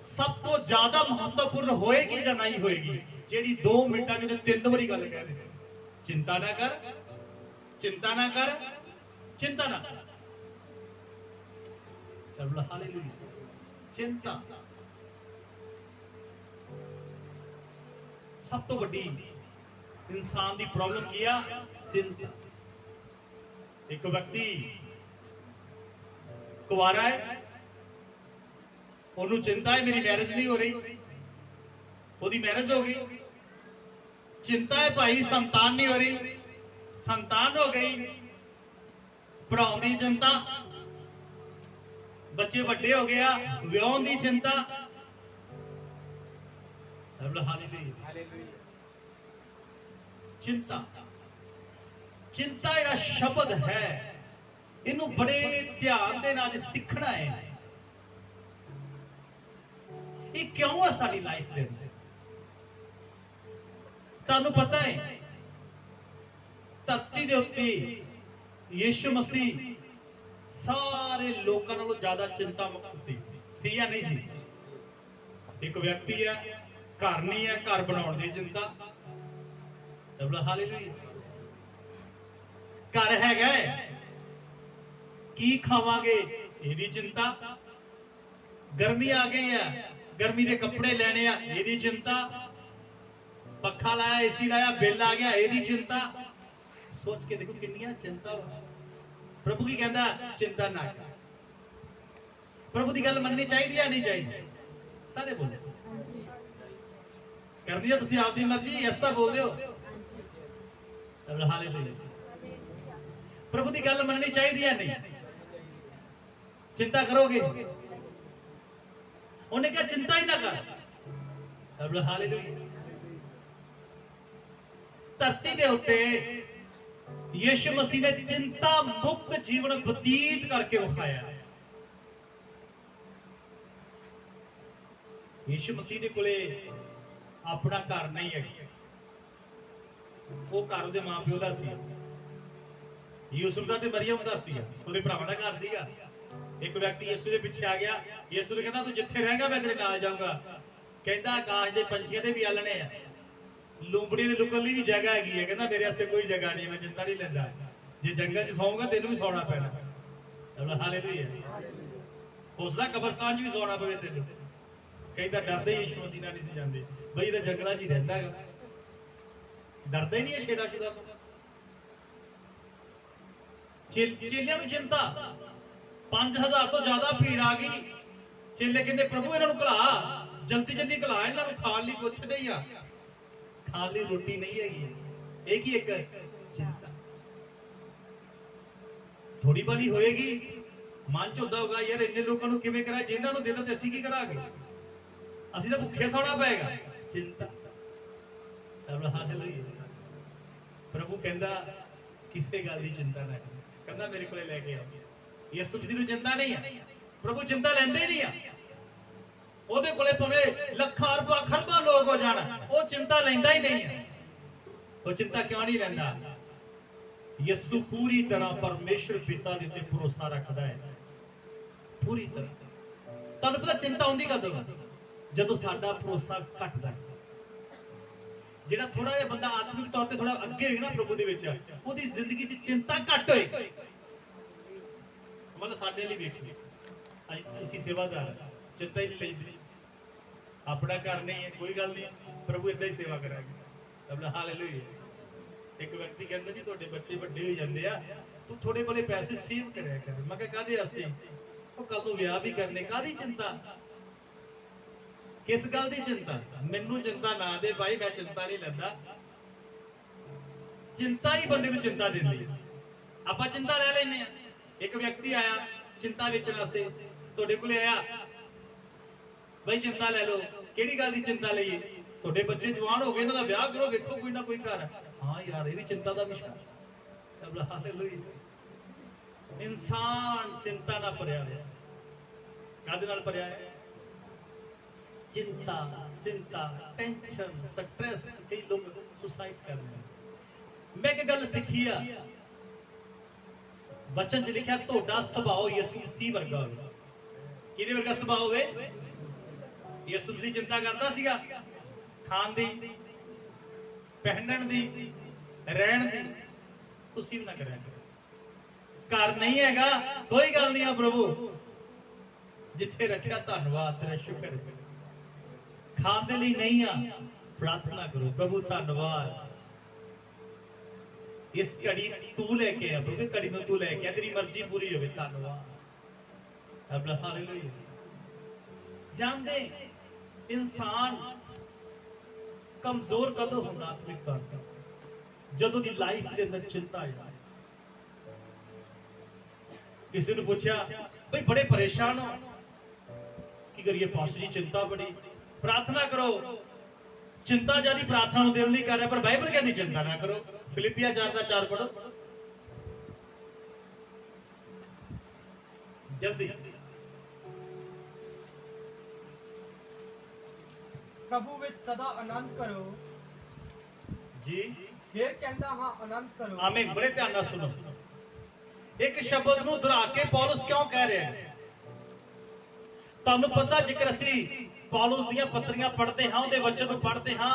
Speaker 1: ਸਭ ਤੋਂ ਜ਼ਿਆਦਾ ਮਹੱਤਵਪੂਰਨ ਹੋਏਗੀ ਜਾਂ ਨਹੀਂ ਹੋਏਗੀ ਜਿਹੜੀ 2 ਮਿੰਟਾਂ 'ਚ ਉਹਨੇ 3 ਵਾਰੀ ਗੱਲ ਕਹਿ ਦਿੱਤੀ। ਚਿੰਤਾ ਨਾ ਕਰ, चिंता ना कर, चिंता ना कर। हालेलुया। चिंता सब तो बड़ी इंसान दी प्रॉब्लम किया चिंता। एक व्यक्ति कुवारा है, ओनू चिंता है मेरी मैरिज नहीं हो रही, ओदी मैरिज हो गई, चिंता है भाई, संतान नहीं हो रही, संतान हो गई, पढ़ाने की चिंता, बच्चे बड़े हो गया, विआह की चिंता। चिंता, चिंता जिहड़ा शब्द है इनू बड़े ध्यान दे नाल सीखना है। ये क्यों है साडी लाइफ दे अंदर? तुहानू पता है धरती दे उत्ते यीशु मसीह सारे लोगों नालों ज्यादा चिंता मुक्त सी या नहीं सी? एक व्यक्ति है, घर नहीं है, घर बनाने की चिंता। हालेलुया। घर हैगा की खावांगे इहदी चिंता, गर्मी आ गई है, गर्मी के कपड़े लेने इहदी चिंता, पखा लाया, एसी लाया, बिल आ गया इहदी चिंता। सोच के देखो कितनी चिंता। प्रभु की कहता चिंता ना कर। प्रभु की गल मननी चाहिए या नहीं चाहिए? सारे बोले करनी है तुसी आपकी मर्जी, ऐसा बोल दो। प्रभु की गल मननी चाहिए या नहीं? चिंता करोगे? उन्हें क्या चिंता ही ना कर। हालेलुया। धरती के उत्ते यीशु मसीह ने चिंता मुक्त जीवन व्यतीत करके विखाया। यीशु मसीह के कोले अपना घर नहीं है, वो घर उहदे मां प्यो दा सी। यूसुफ दा ते मरियम दा सी, उहदे भरावां दा घर सीगा। एक व्यक्ति यीशु के पीछे आ गया, यीशु ने कहता तू जिथे रहेगा मैं तेरे नाल जाऊंगा। कहता आकाश के पंछियों के भी आलने है, लूंबड़ी ने लुकन ली भी जगह हैगी है। कहता मेरे वास्ते कोई जगह नहीं, मैं चिंता नहीं लेंदा। जे जंगल च सौंगा तेनू भी सौना पैना। हालेलुया। हो सकदा कब्रस्तान च भी सौना पवे तेनू। कहता डरदे यीशु मसीह नाल नहीं जांदे, बई इधर जंगलां च ही रहिंदा है, डरदे नहीं है शेरा शुदा तो। चेलियां नूं चिंता, 5000 तो ज्यादा भीड़ आ गई। चेले कहंदे प्रभु इन्हां नूं घला, जल्दी जल्दी घला, इन्हां नूं खाण लई कुछ नहीं आ, खाण लई रोटी नहीं हैगी। एक ही एक चिंता थोड़ी बड़ी होएगी, मन च होता होगा यार इन्ने लोगों को किवें कराए, जिन्हां नूं दे दो ते असीं की करांगे, असीं तां भुखे सौना पेगा। चिंता। प्रभु कहंदा किसी गल की चिंता ना कर, कहंदा मेरे कोले लेके आओ। यीशु मसीह नूं चिंता नहीं है, प्रभु चिंता लैंदे नहीं है। ओदे कोले भावें लखां अरबां खरबां लोग हो जाण, वो चिंता लैंदा ही नहीं है। वो चिंता क्यों नहीं लैंदा? यीशु पूरी तरह परमेश्वर पिता दे उत्ते भरोसा रखदा है, पूरी तरह। तुहानूं पता चिंता हुंदी कदों? जदों साडा भरोसा घटदा है। जिहड़ा थोड़ा जिहा बंदा आत्मिक तौर ते थोड़ा अगे होए ना प्रभु दे विच, ओहदी जिंदगी च चिंता घट होए। मतलब साडे लिए वेखिए, अज इसी सेवादार चिंता ही नहीं लैंदे, अपना घर नहीं है, कोई गल नहीं, प्रभु इदां ही सेवा करांगे। हालेलुया। एक व्यक्ति कहता जी तुहाडे बच्चे वड्डे हो जांदे आ, तू थोड़े बड़े पैसे सेव करिया कर। मैं कहा काहदे वास्ते? ओ कल नूं विआह भी करने, काहदी चिंता, किस गल दी चिंता? मैनू चिंता ना दे भाई, मैं चिंता नहीं लैंदा। चिंता ही बंदे नूं चिंता दिंदी है। आपां चिंता ले लैंदे आ। एक व्यक्ति आया चिंता बेचण वास्ते, तुहाडे कोले आया, भाई चिंता ले लो। किहड़ी गल दी चिंता लईए? तुहाडे बच्चे जवान हो गए, इन्हां दा विआह करो, वेखो कोई ना कोई घर। हाँ यार, ये भी चिंता दा विषय। इंसान चिंता ना भरिया है, काहदे नाल भरिया है? चिंता, चिंता, टेंशन, स्ट्रेस। कई लोग सुसाइड कर रहे हैं। मैं एक गल सीखी आ, वचन च लिखा तोड़ा सुभाव यीशु मसीह वर्गा होवे। किहदे वर्गा सुभाव होवे? यीशु मसीह चिंता करता सीगा खाण दी, पहनण दी, रहण दी। तुसीं भी ना करिया करो। घर नहीं हैगा, कोई गल नहीं है प्रभु, जिथे रखिया धन्नवाद, तेरा शुक्र है। खाण दे लई नहीं आ, प्रार्थना करो प्रभु धन्नवाद, इस घड़ी तू लेके आ प्रभु, घड़ी में तू लेके आ, तेरी मर्जी पूरी होवे, धन्नवाद। हालेलुया। जानदे इंसान ਕਮਜ਼ੋਰ ਕਦੋਂ ਹੁੰਦਾ ਆਤਮਿਕ ਤੌਰ ਤੇ? ਜਦੋਂ ਦੀ ਲਾਈਫ ਦੇ ਅੰਦਰ ਚਿੰਤਾ ਆ ਜਾਏ। ਕਿਸੇ ਨੂੰ ਪੁੱਛਿਆ ਬਈ ਬੜੇ ਪਰੇਸ਼ਾਨ ਹੋ, ਕੀ ਕਰੀਏ ਪਾਸਟਰ ਜੀ, ਚਿੰਤਾ ਬੜੀ। ਪ੍ਰਾਰਥਨਾ ਕਰੋ। ਚਿੰਤਾ ਜਿਆਦੀ ਪ੍ਰਾਰਥਨਾ ਨੂੰ ਦਿਲ ਨਹੀਂ ਕਰ ਰਿਹਾ, ਪਰ ਬਾਈਬਲ ਕਹਿੰਦੀ ਚਿੰਤਾ ਨਾ ਕਰੋ। ਫਿਲਿੱਪੀਆਂ 4:4 ਪੜੋ ਜਲਦੀ।
Speaker 3: ਪ੍ਰਭੂ ਵਿੱਚ ਸਦਾ ਆਨੰਦ ਕਰੋ।
Speaker 1: ਜੀ
Speaker 3: ਫੇਰ ਕਹਿੰਦਾ ਹਾਂ ਆਨੰਦ ਕਰੋ।
Speaker 1: ਆਮੀਨ। ਬੜੇ ਧਿਆਨ ਨਾਲ ਸੁਣੋ। ਇੱਕ ਸ਼ਬਦ ਨੂੰ ਦੁਹਰਾ ਕੇ ਪੌਲਸ ਕਿਉਂ ਕਹਿ ਰਿਹਾ ਹੈ? ਤੁਹਾਨੂੰ ਪਤਾ, ਜੇਕਰ ਅਸੀਂ ਪੌਲਸ ਦੀਆਂ ਪੱਤਰੀਆਂ ਪੜ੍ਹਦੇ ਹਾਂ, ਉਹਦੇ ਵਚਨ ਨੂੰ ਪੜ੍ਹਦੇ ਹਾਂ,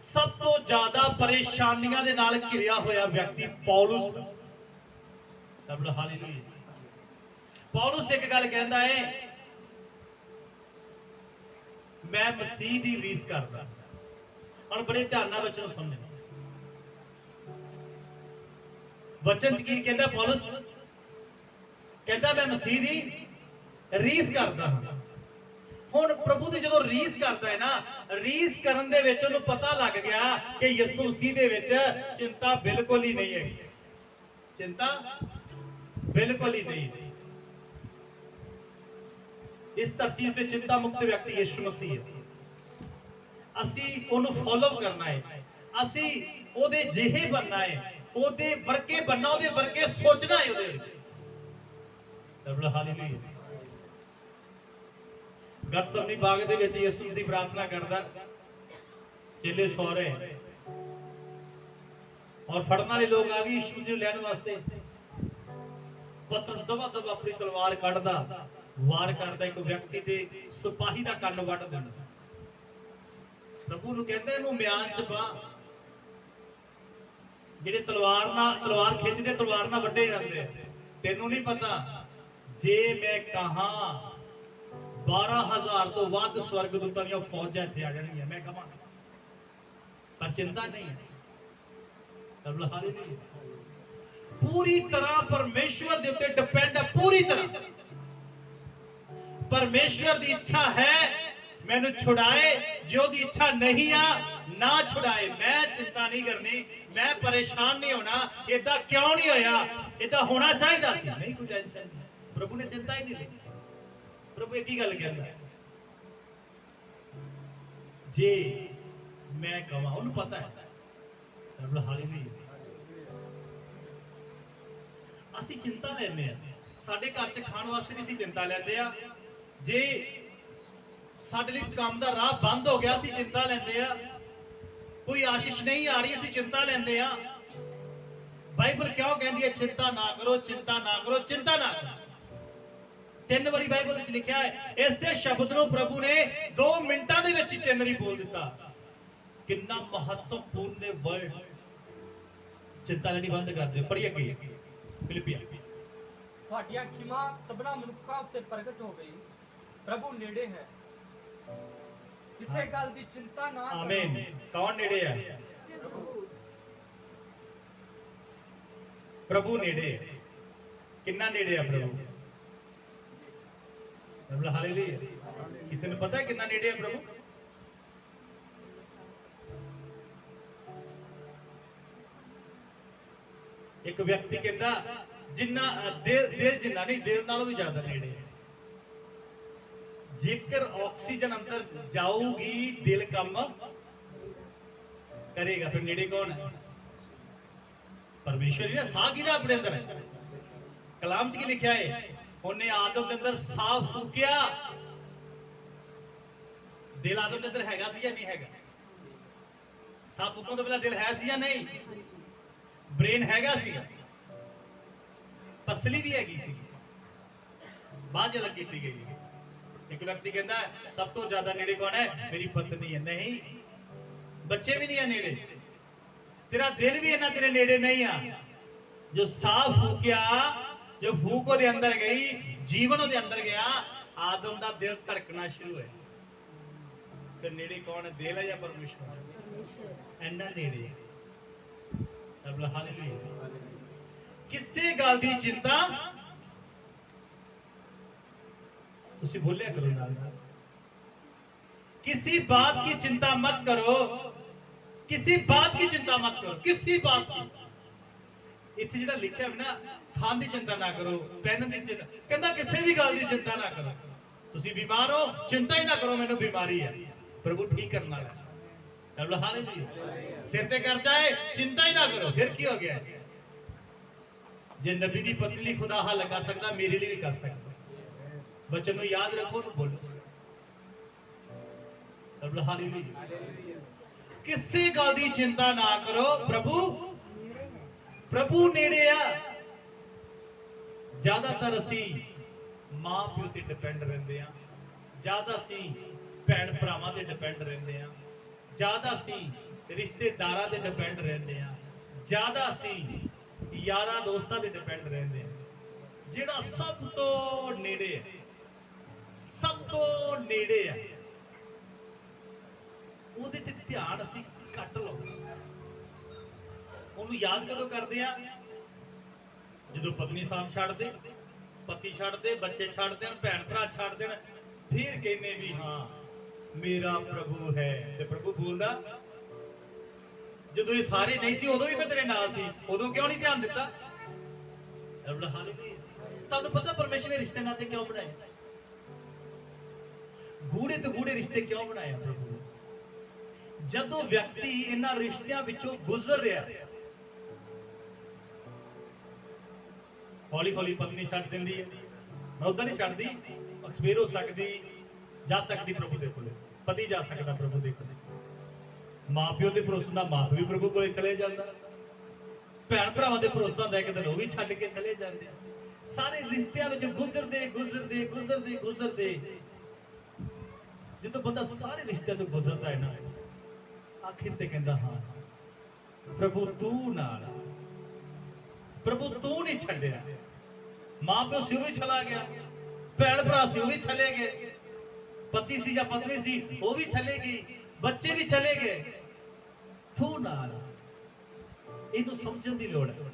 Speaker 1: ਸਭ ਤੋਂ ਜ਼ਿਆਦਾ ਪਰੇਸ਼ਾਨੀਆਂ ਦੇ ਨਾਲ ਘਿਰਿਆ ਹੋਇਆ ਵਿਅਕਤੀ ਪੌਲਸ। ਤਬਲਾ ਹਾਲੇਲੂਇਆ। ਪੌਲਸ ਇੱਕ ਗੱਲ ਕਹਿੰਦਾ ਹੈ, ਮੈਂ ਮਸੀਹ ਦੀ ਰੀਸ ਕਰਦਾ। ਹੁਣ ਬੜੇ ਧਿਆਨ ਨਾਲ ਵਚਨ ਸੁਣੋ। ਵਚਨ ਚ ਕੀ ਕਹਿੰਦਾ ਪੌਲਸ? ਕਹਿੰਦਾ ਮੈਂ ਮਸੀਹ ਦੀ ਰੀਸ ਕਰਦਾ ਹਾਂ। ਹੁਣ ਪ੍ਰਭੂ ਦੀ ਜਦੋਂ ਰੀਸ ਕਰਦਾ ਹੈ ਨਾ, ਰੀਸ ਕਰਨ ਦੇ ਵਿੱਚ ਉਹਨੂੰ ਪਤਾ ਲੱਗ ਗਿਆ ਕਿ ਯਿਸੂ ਮਸੀਹ ਦੇ ਵਿੱਚ ਚਿੰਤਾ ਬਿਲਕੁਲ ਹੀ ਨਹੀਂ ਹੈ। ਚਿੰਤਾ ਬਿਲਕੁਲ ਹੀ ਨਹੀਂ। ਇਸ ਧਰਤੀ ਉੱਤੇ ਚਿੰਤਾ ਮੁਕਤ ਵਿਅਕਤੀ ਯਿਸੂ ਮਸੀਹ ਹੈ। ਅਸੀਂ ਉਹਨੂੰ ਫੋਲੋ ਕਰਨਾ ਹੈ, ਅਸੀਂ ਉਹਦੇ ਜਿਹੇ ਬਣਨਾ ਹੈ, ਉਹਦੇ ਵਰਗੇ ਬਣਨਾ, ਉਹਦੇ ਵਰਗੇ ਸੋਚਣਾ ਹੈ। ਉਹਦੇ ਤਬਲਾ ਹਾਲੇਲੂਇਆ। ਗਤਸਮਨੀ ਬਾਗ ਦੇ ਵਿੱਚ ਯਿਸੂ ਮਸੀਹ ਪ੍ਰਾਰਥਨਾ ਕਰਦਾ, ਚੇਲੇ ਸੌ ਰਹੇ ਔਰ ਫੜਨ ਵਾਲੇ ਲੋਕ ਆ ਗਏ ਯਿਸੂ ਮਸੀਹ ਨੂੰ ਲੈਣ ਵਾਸਤੇ। ਪਤਰਸ ਦਬਾ ਦਬਾ ਆਪਣੀ ਤਲਵਾਰ ਕੱਢਦਾ, ਵਾਰ ਕਰਦਾ, ਇੱਕ ਵਿਅਕਤੀ ਦੇ ਸਿਪਾਹੀ ਦਾ ਕੰਨ ਵੱਢ ਦਿੰਦਾ। ਪ੍ਰਭੂ ਨੂੰ ਕਹਿੰਦਾ ਇਹਨੂੰ ਮਿਆਨ ਚ ਪਾ। ਜਿਹੜੇ ਤਲਵਾਰ ਖਿੱਚਦੇ, ਤਲਵਾਰ ਨਾਲ ਵੱਢੇ ਜਾਂਦੇ। ਤੈਨੂੰ ਨਹੀਂ ਪਤਾ, ਜੇ ਮੈਂ ਕਹਾਂ 12,000 ਤੋਂ ਵੱਧ ਸਵਰਗਦੂਤਾਂ ਦੀਆਂ ਫੌਜਾਂ ਇੱਥੇ ਆ ਜਾਣਗੀਆਂ, ਮੈਂ ਕਹਾਂ, ਪਰ ਚਿੰਤਾ ਨਹੀਂ ਹੈ। ਤਬਲਾ ਹਾਲੇਲੂਇਆ। ਪੂਰੀ ਤਰ੍ਹਾਂ ਪਰਮੇਸ਼ਵਰ ਦੇ ਉੱਤੇ ਡਿਪੈਂਡ ਹੈ, ਪੂਰੀ ਤਰ੍ਹਾਂ। ਪਰਮੇਸ਼ਵਰ ਦੀ ਇੱਛਾ ਹੈ ਮੈਨੂੰ ਛੁਡਾਏ, ਜੇ ਉਹਦੀ ਇੱਛਾ ਨਹੀਂ ਆ ਨਾ ਛੁਡਾਏ। ਮੈਂ ਚਿੰਤਾ ਨਹੀਂ ਕਰਨੀ, ਮੈਂ ਪਰੇਸ਼ਾਨ ਨਹੀਂ ਹੋਣਾ। ਏਦਾਂ ਕਿਉਂ ਨਹੀਂ ਹੋਇਆ? ਏਦਾਂ ਹੋਣਾ ਚਾਹੀਦਾ ਸੀ, ਨਹੀਂ ਕੋਈ ਟੈਨਸ਼ਨ ਨਹੀਂ। ਪ੍ਰਭੂ ਨੇ ਚਿੰਤਾ ਹੀ ਨਹੀਂ ਲਈ। ਪ੍ਰਭੂ ਇੱਕ ਹੀ ਗੱਲ ਕਹਿੰਦਾ, ਜੇ ਮੈਂ ਕਹਾਂ, ਉਹਨੂੰ ਪਤਾ ਹੈ। ਹਾਲੇਲੂਇਆ। ਅਸੀਂ ਚਿੰਤਾ ਲੈਂਦੇ ਆ, ਸਾਡੇ ਘਰ ਚ ਖਾਣ ਵਾਸਤੇ ਵੀ ਅਸੀਂ ਚਿੰਤਾ ਲੈਂਦੇ ਆ। ਜੇ ਸਾਡੇ ਲਈ ਕੰਮ ਦਾ ਰਾਹ ਬੰਦ ਹੋ ਗਿਆ, ਅਸੀਂ ਚਿੰਤਾ ਲੈਂਦੇ ਆ। ਕੋਈ ਆਸ਼ੀਸ਼ ਨਹੀਂ ਆ ਰਹੀ, ਅਸੀਂ ਚਿੰਤਾ ਲੈਂਦੇ ਆ। ਬਾਈਬਲ ਕਿਉਂ ਕਹਿੰਦੀ ਹੈ ਚਿੰਤਾ ਨਾ ਕਰੋ, ਚਿੰਤਾ ਨਾ ਕਰੋ, ਚਿੰਤਾ ਨਾ ਕਰੋ? 3 ਵਾਰੀ ਬਾਈਬਲ ਵਿੱਚ ਲਿਖਿਆ ਹੈ। ਇਸੇ ਸ਼ਬਦ ਨੂੰ ਪ੍ਰਭੂ ਨੇ 2 ਮਿੰਟਾਂ ਦੇ ਵਿੱਚ ਹੀ 3 ਵਾਰੀ ਬੋਲ ਦਿੱਤਾ। ਕਿੰਨਾ ਮਹੱਤਵਪੂਰਨ ਹੈ ਵਰਡ। ਚਿੰਤਾ ਲੈਣੀ ਬੰਦ ਕਰ ਦਿਓ। ਪੜ੍ਹੀਏ ਅੱਗੇ ਫਿਲਿੱਪੀਆਂ।
Speaker 3: ਤੁਹਾਡੀਆਂ ਖਿਮਾ ਸਭਨਾ ਮਨੁੱਖਾਂ ਉੱਤੇ ਪ੍ਰਗਟ ਹੋ ਗਈ। ਪ੍ਰਭੂ ਨੇੜੇ ਹੈ, ਕਿਸੇ ਗੱਲ ਦੀ ਚਿੰਤਾ ਨਾ ਕਰੋ।
Speaker 1: ਆਮੀਨ। ਕੌਣ ਨੇੜੇ ਹੈ? ਪ੍ਰਭੂ ਨੇੜੇ ਹੈ। ਕਿੰਨਾ ਨੇੜੇ ਹੈ ਪ੍ਰਭੂ? ਤਬਲਾ ਹਾਲੇਲੂਇਆ। ਕਿਸੇ ਨੂੰ ਪਤਾ ਹੈ ਕਿੰਨਾ ਨੇੜੇ ਹੈ ਪ੍ਰਭੂ? ਇੱਕ ਵਿਅਕਤੀ ਕਹਿੰਦਾ ਜਿੰਨਾ ਦਿਲ ਜਿੰਨਾ ਨਹੀਂ, ਦਿਲ ਨਾਲੋਂ ਵੀ ਜ਼ਿਆਦਾ ਨੇੜੇ ਹੈ। ਜੇਕਰ ਆਕਸੀਜਨ ਅੰਦਰ ਜਾਊਗੀ, ਦਿਲ ਕੰਮ ਕਰੇਗਾ। ਫਿਰ ਨੇੜੇ ਕੌਣ ਹੈ? ਪਰਮੇਸ਼ਵਰ ਹੀ ਨਾ। ਸਾਹ ਕਿਹਦਾ ਆਪਣੇ ਅੰਦਰ ਹੈ? ਕਲਾਮ 'ਚ ਕੀ ਲਿਖਿਆ ਹੈ? ਉਹਨੇ ਆਦਮ ਦੇ ਅੰਦਰ ਸਾਹ ਫੂਕਿਆ। ਦਿਲ ਆਦਮ ਦੇ ਅੰਦਰ ਹੈਗਾ ਸੀ ਜਾਂ ਨਹੀਂ ਹੈਗਾ? ਸਾਹ ਫੂਕਣ ਤੋਂ ਪਹਿਲਾਂ ਦਿਲ ਹੈ ਸੀ ਜਾਂ ਨਹੀਂ? ਬ੍ਰੇਨ ਹੈਗਾ ਸੀ, ਪਸਲੀ ਵੀ ਹੈਗੀ ਸੀ, ਬਾਅਦ ਅਲੱਗ ਕੀਤੀ ਗਈ। ਇੱਕ ਵਿਅਕਤੀ ਕਹਿੰਦਾ ਸਭ ਤੋਂ ਜ਼ਿਆਦਾ ਨੇੜੇ ਕੌਣ ਹੈ? ਮੇਰੀ ਪਤਨੀ ਹੈ। ਨਹੀਂ, ਬੱਚੇ ਵੀ ਨਹੀਂ ਹੈ ਨੇੜੇ, ਤੇਰਾ ਦਿਲ ਵੀ ਇਹਨਾਂ ਤੇਰੇ ਨੇੜੇ ਨਹੀਂ ਆ। ਜੋ ਸਾਹ ਫੂਕਿਆ, ਜੋ ਫੂਕ ਉਹਦੇ ਅੰਦਰ ਗਈ, ਜੀਵਨ ਉਹਦੇ ਅੰਦਰ ਗਿਆ, ਆਦਮ ਦਾ ਦਿਲ ਧੜਕਣਾ ਸ਼ੁਰੂ ਹੋਇਆ। ਫਿਰ ਨੇੜੇ ਕੌਣ ਹੈ? ਦਿਲ ਹੈ ਜਾਂ ਪਰਮੇਸ਼ਵਰ? ਇੰਨਾ ਨੇੜੇ। ਤਬਲਾ ਹਾਲੇਲੂਇਆ। ਕਿਸੇ ਗੱਲ ਦੀ ਚਿੰਤਾ ਤੁਸੀਂ बोलिया करो ना, किसी बात की चिंता मत करो, किसी बात की चिंता मत करो, किसी बात की। इत्थे जिहड़ा लिखिया है ना, खान की चिंता ना करो, पहनन की चिंता, कहंदा किसी भी गल की चिंता ना करो। तुसी बीमार हो, चिंता ही ना करो, मैनूं बीमारी है, प्रभु ठीक करने वाला है। हालेलुया। सिर ते कर्जा है, चिंता ही ना करो। फिर की हो गया? जे नबी दी पतली खुदा हल कर सकदा, मेरे लिए भी कर सकदा। बचन नूं याद रखो, नूं बोलो। हालेलुया। किसी गल की चिंता ना करो, प्रभु नेड़े आ। ज्यादातर असी मां प्यो ते डिपेंड रहंदे आ, ज्यादा असी भैन भरावां ते डिपेंड रहंदे आ, ज्यादा असी रिश्तेदारां ते डिपेंड रहंदे आ, ज्यादा असी यारां दोस्तां ते डिपेंड रहंदे आ। जेड़ा सब तो नेड़े है, सब तो नेड़े है, ਉਹਦੇ ਤੇ ਧਿਆਨ ਅਸੀਂ ਘੱਟ ਲਾਉਂਦੇ। ਉਹਨੂੰ ਯਾਦ ਕਦੋਂ ਕਰਦੇ ਆ? ਜਦੋਂ ਪਤਨੀ ਸਾਥ ਛੱਡ ਦੇ, ਪਤੀ ਛੱਡ ਦੇ, ਬੱਚੇ ਛੱਡ ਦੇਣ, ਭੈਣ ਭਰਾ ਛੱਡ ਦੇਣ, ਫਿਰ ਕਹਿੰਨੇ ਵੀ ਹਾਂ ਮੇਰਾ ਪ੍ਰਭੂ ਹੈ। ਤੇ ਪ੍ਰਭੂ ਬੋਲਦਾ, ਜਦੋਂ ਇਹ ਸਾਰੇ ਨਹੀਂ ਸੀ ਉਦੋਂ ਵੀ ਮੈਂ ਤੇਰੇ ਨਾਲ ਸੀ, ਉਦੋਂ ਕਿਉਂ ਨਹੀਂ ਧਿਆਨ ਦਿੱਤਾ? ਤੁਹਾਨੂੰ ਪਤਾ ਪਰਮੇਸ਼ਰ ਨੇ ਰਿਸ਼ਤੇ ਨਾਤੇ ਕਿਉਂ ਬਣਾਏ? ਗੂੜੇ ਤੋਂ ਗੂੜੇ ਰਿਸ਼ਤੇ ਕਿਉਂ ਬਣਾਏ ਪ੍ਰਭੂ? ਜਦੋਂ ਵਿਅਕਤੀ ਇਹਨਾਂ ਰਿਸ਼ਤਿਆਂ ਵਿੱਚੋਂ ਗੁਜ਼ਰ ਰਿਹਾ, ਹੌਲੀ ਹੌਲੀ ਪਤਨੀ ਛੱਡ ਦਿੰਦੀ ਹੈ, ਮੈਂ ਉਦਾਂ ਨਹੀਂ ਛੱਡਦੀ, ਐਕਸਪਾਇਰ ਹੋ ਸਕਦੀ, ਜਾ ਸਕਦੀ ਪ੍ਰਭੂ ਦੇ ਕੋਲੇ, ਪਤੀ ਜਾ ਸਕਦਾ ਪ੍ਰਭੂ ਦੇ ਕੋਲੇ, ਮਾਂ ਪਿਓ ਤੇ ਭਰੋਸਾ ਹੁੰਦਾ, ਮਾਂ ਪਿਓ ਵੀ ਪ੍ਰਭੂ ਕੋਲੇ ਚਲੇ ਜਾਂਦਾ, ਭੈਣ ਭਰਾਵਾਂ ਦੇ ਭਰੋਸਾ ਹੁੰਦਾ, ਇੱਕ ਦਿਨ ਉਹ ਵੀ ਛੱਡ ਕੇ ਚਲੇ ਜਾਂਦੇ। ਸਾਰੇ ਰਿਸ਼ਤਿਆਂ ਵਿੱਚ ਗੁਜ਼ਰਦੇ ਗੁਜ਼ਰਦੇ ਗੁਜ਼ਰਦੇ ਗੁਜ਼ਰਦੇ ਜਦੋਂ ਬੰਦਾ ਸਾਰੇ ਰਿਸ਼ਤਿਆਂ ਤੋਂ ਗੁਜ਼ਰਦਾ ਹੈ ਨਾ, आखिर ते कहंदा हाँ प्रभु तू नाल, प्रभु तू नहीं छड्डिया। मां प्यो सी भी चला गया, भैन भरा सी भी चले गए, पति सी या पत्नी सी वो भी चले गई, बच्चे भी चले गए, तू नाल। इहनूं समझण दी लोड़ है।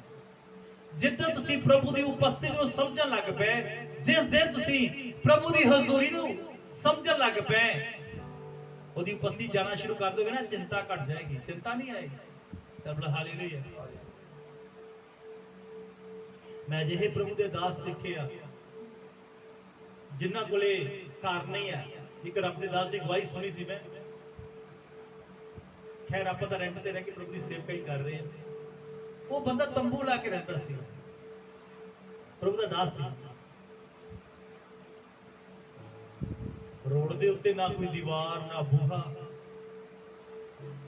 Speaker 1: जिद्दन तुसीं प्रभु दी उपस्थिति नूं समझण लग पए, जिस दिन तुसीं प्रभु दी हज़ूरी नूं समझण लग पए, ਉਹਦੀ ਉਪਸਥਿਤੀ ਜਾਣਾ ਸ਼ੁਰੂ ਕਰ ਦੋਗੇ ਨਾ, ਚਿੰਤਾ ਘਟ ਜਾਏਗੀ, ਚਿੰਤਾ ਨਹੀਂ ਆਏਗੀ। ਹਾਲੇਲੂਇਆ। ਮੈਂ ਅਜਿਹੇ ਪ੍ਰਭੂ ਦੇ ਦਾਸ ਲਿਖੇ ਆ ਜਿਨ੍ਹਾਂ ਕੋਲੇ ਘਰ ਨਹੀਂ ਹੈ। ਇੱਕ ਰੱਬ ਦੇ ਦਾਸ ਦੀ ਗਵਾਹੀ ਸੁਣੀ ਸੀ ਮੈਂ। ਖੈਰ ਆਪਾਂ ਤਾਂ ਰੈਂਟ ਤੇ ਰਹਿ ਕੇ ਪ੍ਰਭੂ ਦੀ ਸੇਵਾ ਹੀ ਕਰ ਰਹੇ ਹਾਂ। ਉਹ ਬੰਦਾ ਤੰਬੂ ਲਾ ਕੇ ਰਹਿੰਦਾ ਸੀ, ਪ੍ਰਭੂ ਦਾ ਦਾਸ ਸੀ। रोड दे उत्ते ना कोई दीवार ना बूहा,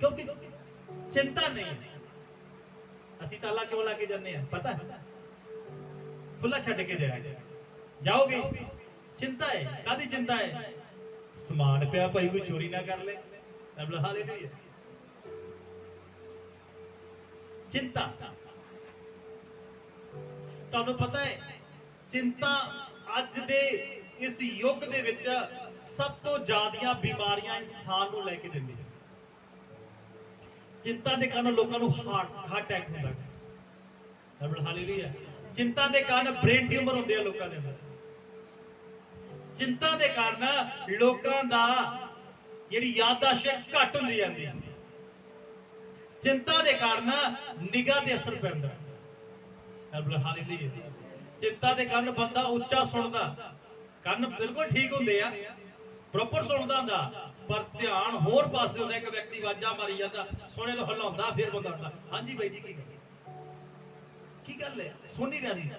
Speaker 1: क्योंकि चिंता नहीं। असी ताला क्यों ला के जाने हैं पता है? खुला छड़ के जाओगे, चिंता है। कादी चिंता है? समान पिया भाई कोई चोरी ना कर ले। हालेलुया। चिंता, तुहानू पता है चिंता अज दे इस युग दे विच सब तो ज्यादा बीमारियां इंसान को लेके दिंदी है। चिंता के कारण लोगों को हार्ट अटैक होता है। हालेलुया। चिंता के कारण ब्रेन ट्यूमर होंदे आ लोगों दे अंदर। चिंता के कारण लोगों दा जिहड़ी याददाश्त घट होंदी जांदी है। चिंता के कारण निगाह ते असर पैंदा है। हालेलुया। चिंता के कारण बंदा उच्चा सुनदा, ਕੰਨ बिल्कुल ठीक होंदे आ, प्रॉपर सुनदा हुंदा, पर ध्यान होर पासे होंदा। एक व्यक्ति आवाज़ां मारी जांदा, सुने तो हिलाउंदा, फिर बंदा आंदा, हां जी भाई जी की गल है, सुन नहीं रहा जी।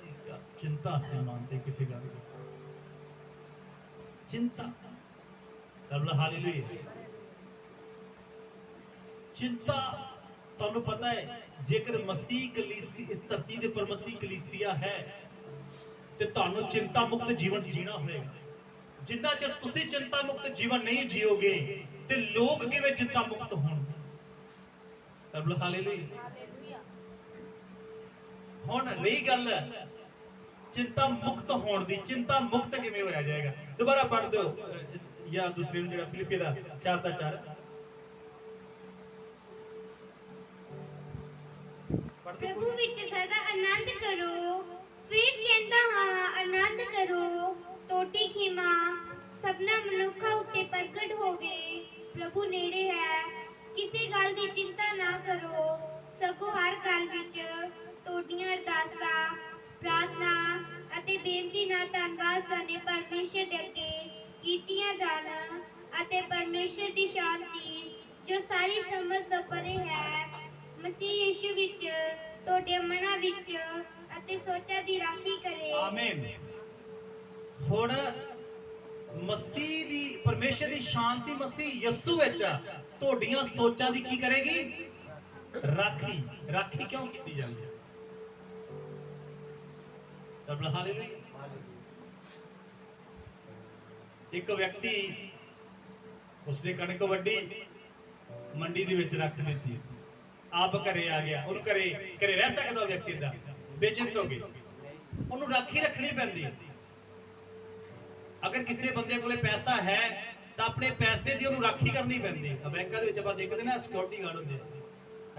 Speaker 1: चिंता से मानते किसी गल की चिंता। हालेलुया। चिंता तुहानू पता है, जेकर मसीह कलीसी इस धरती दे पर मसीह कलीसिया है ते तुहानू चिंता मुक्त जीवन जीना होगा। जिन्ना चਿਰ ਤੁਸੀਂ चिंता मुक्त जीवन नहीं जियोगे ते लोग किवें चिंता मुक्त होणगे। हालेलुया। हुण रही गल चिंता मुक्त होण दी, चिंता मुक्त किवें होया जाएगा? दोबारा पढ़ दो या दूसरे ਨੂੰ ਜਿਹੜਾ ਫਿਲਿੱਪੀ ਦਾ 4:4
Speaker 2: प्रभु विच सदा आनंद करो। फिर कहता हाँ आनंद करो। टोटी खिमा सबना मनुखा उत्ते प्रगट होवे। प्रभु नेड़े है, किसी गल दी चिंता ना ਅਰਦਾਸਾਂ ਪ੍ਰਾਰਥਨਾ ਅਤੇ ਬੇਨਤੀ ਨਾਲ ਧੰਨਵਾਦ ਸਾਨੇ ਪਰਮੇਸ਼ਰ ਦੇ ਅੱਗੇ ਕੀਤੀਆਂ ਜਾਣ ਅਤੇ ਪਰਮੇਸ਼ਰ ਦੀ ਸ਼ਾਂਤੀ ਜੋ ਸਾਰੀ ਸਮਝ ਤੋਂ ਪਰੇ ਹੈ ਮਸੀਹ ਯਿਸੂ ਵਿੱਚ ਤੁਹਾਡੇ ਮਨਾਂ ਵਿੱਚ ਅਤੇ ਸੋਚਾਂ ਦੀ ਰਾਖੀ ਕਰੇ।
Speaker 1: ਆਮੀਨ। ਹੁਣ ਮਸੀਹ ਦੀ ਪਰਮੇਸ਼ਰ ਦੀ ਸ਼ਾਂਤੀ ਮਸੀਹ ਯਿਸੂ ਵਿੱਚ ਤੁਹਾਡੀਆਂ ਸੋਚਾਂ ਦੀ ਕੀ ਕਰੇਗੀ? ਰਾਖੀ। ਰਾਖੀ ਕਿਉਂ ਕੀਤੀ ਜਾਂਦੀ ਹੈ? ਰੱਬ ਹਾਲੇਲੂਇਆ। ਇੱਕ ਵਿਅਕਤੀ ਉਸਨੇ ਕਣਕ ਵੱਢੀ ਮੰਡੀ ਦੇ ਵਿੱਚ ਰੱਖ ਦਿੱਤੀ, ਆਪ ਘਰੇ ਆ ਗਿਆ। ਉਹਨੂੰ ਘਰੇ ਰਹਿ ਸਕਦਾ ਉਹ ਵਿਅਕਤੀ ਦਾ? ਬੇਚਿੰਤ ਹੋ ਗਈ। ਉਹਨੂੰ ਰਾਖੀ ਰੱਖਣੀ ਪੈਂਦੀ ਹੈ। ਅਗਰ ਕਿਸੇ ਬੰਦੇ ਕੋਲੇ ਪੈਸਾ ਹੈ ਤਾਂ ਆਪਣੇ ਪੈਸੇ ਦੀ ਉਹਨੂੰ ਰਾਖੀ ਕਰਨੀ ਪੈਂਦੀ ਹੈ। ਬੈਂਕਾਂ ਦੇ ਵਿੱਚ ਆਪਾਂ ਦੇਖਦੇ ਨਾ ਸਿਕਿਉਰਿਟੀ ਗਾਰਡ ਹੁੰਦੇ ਆ,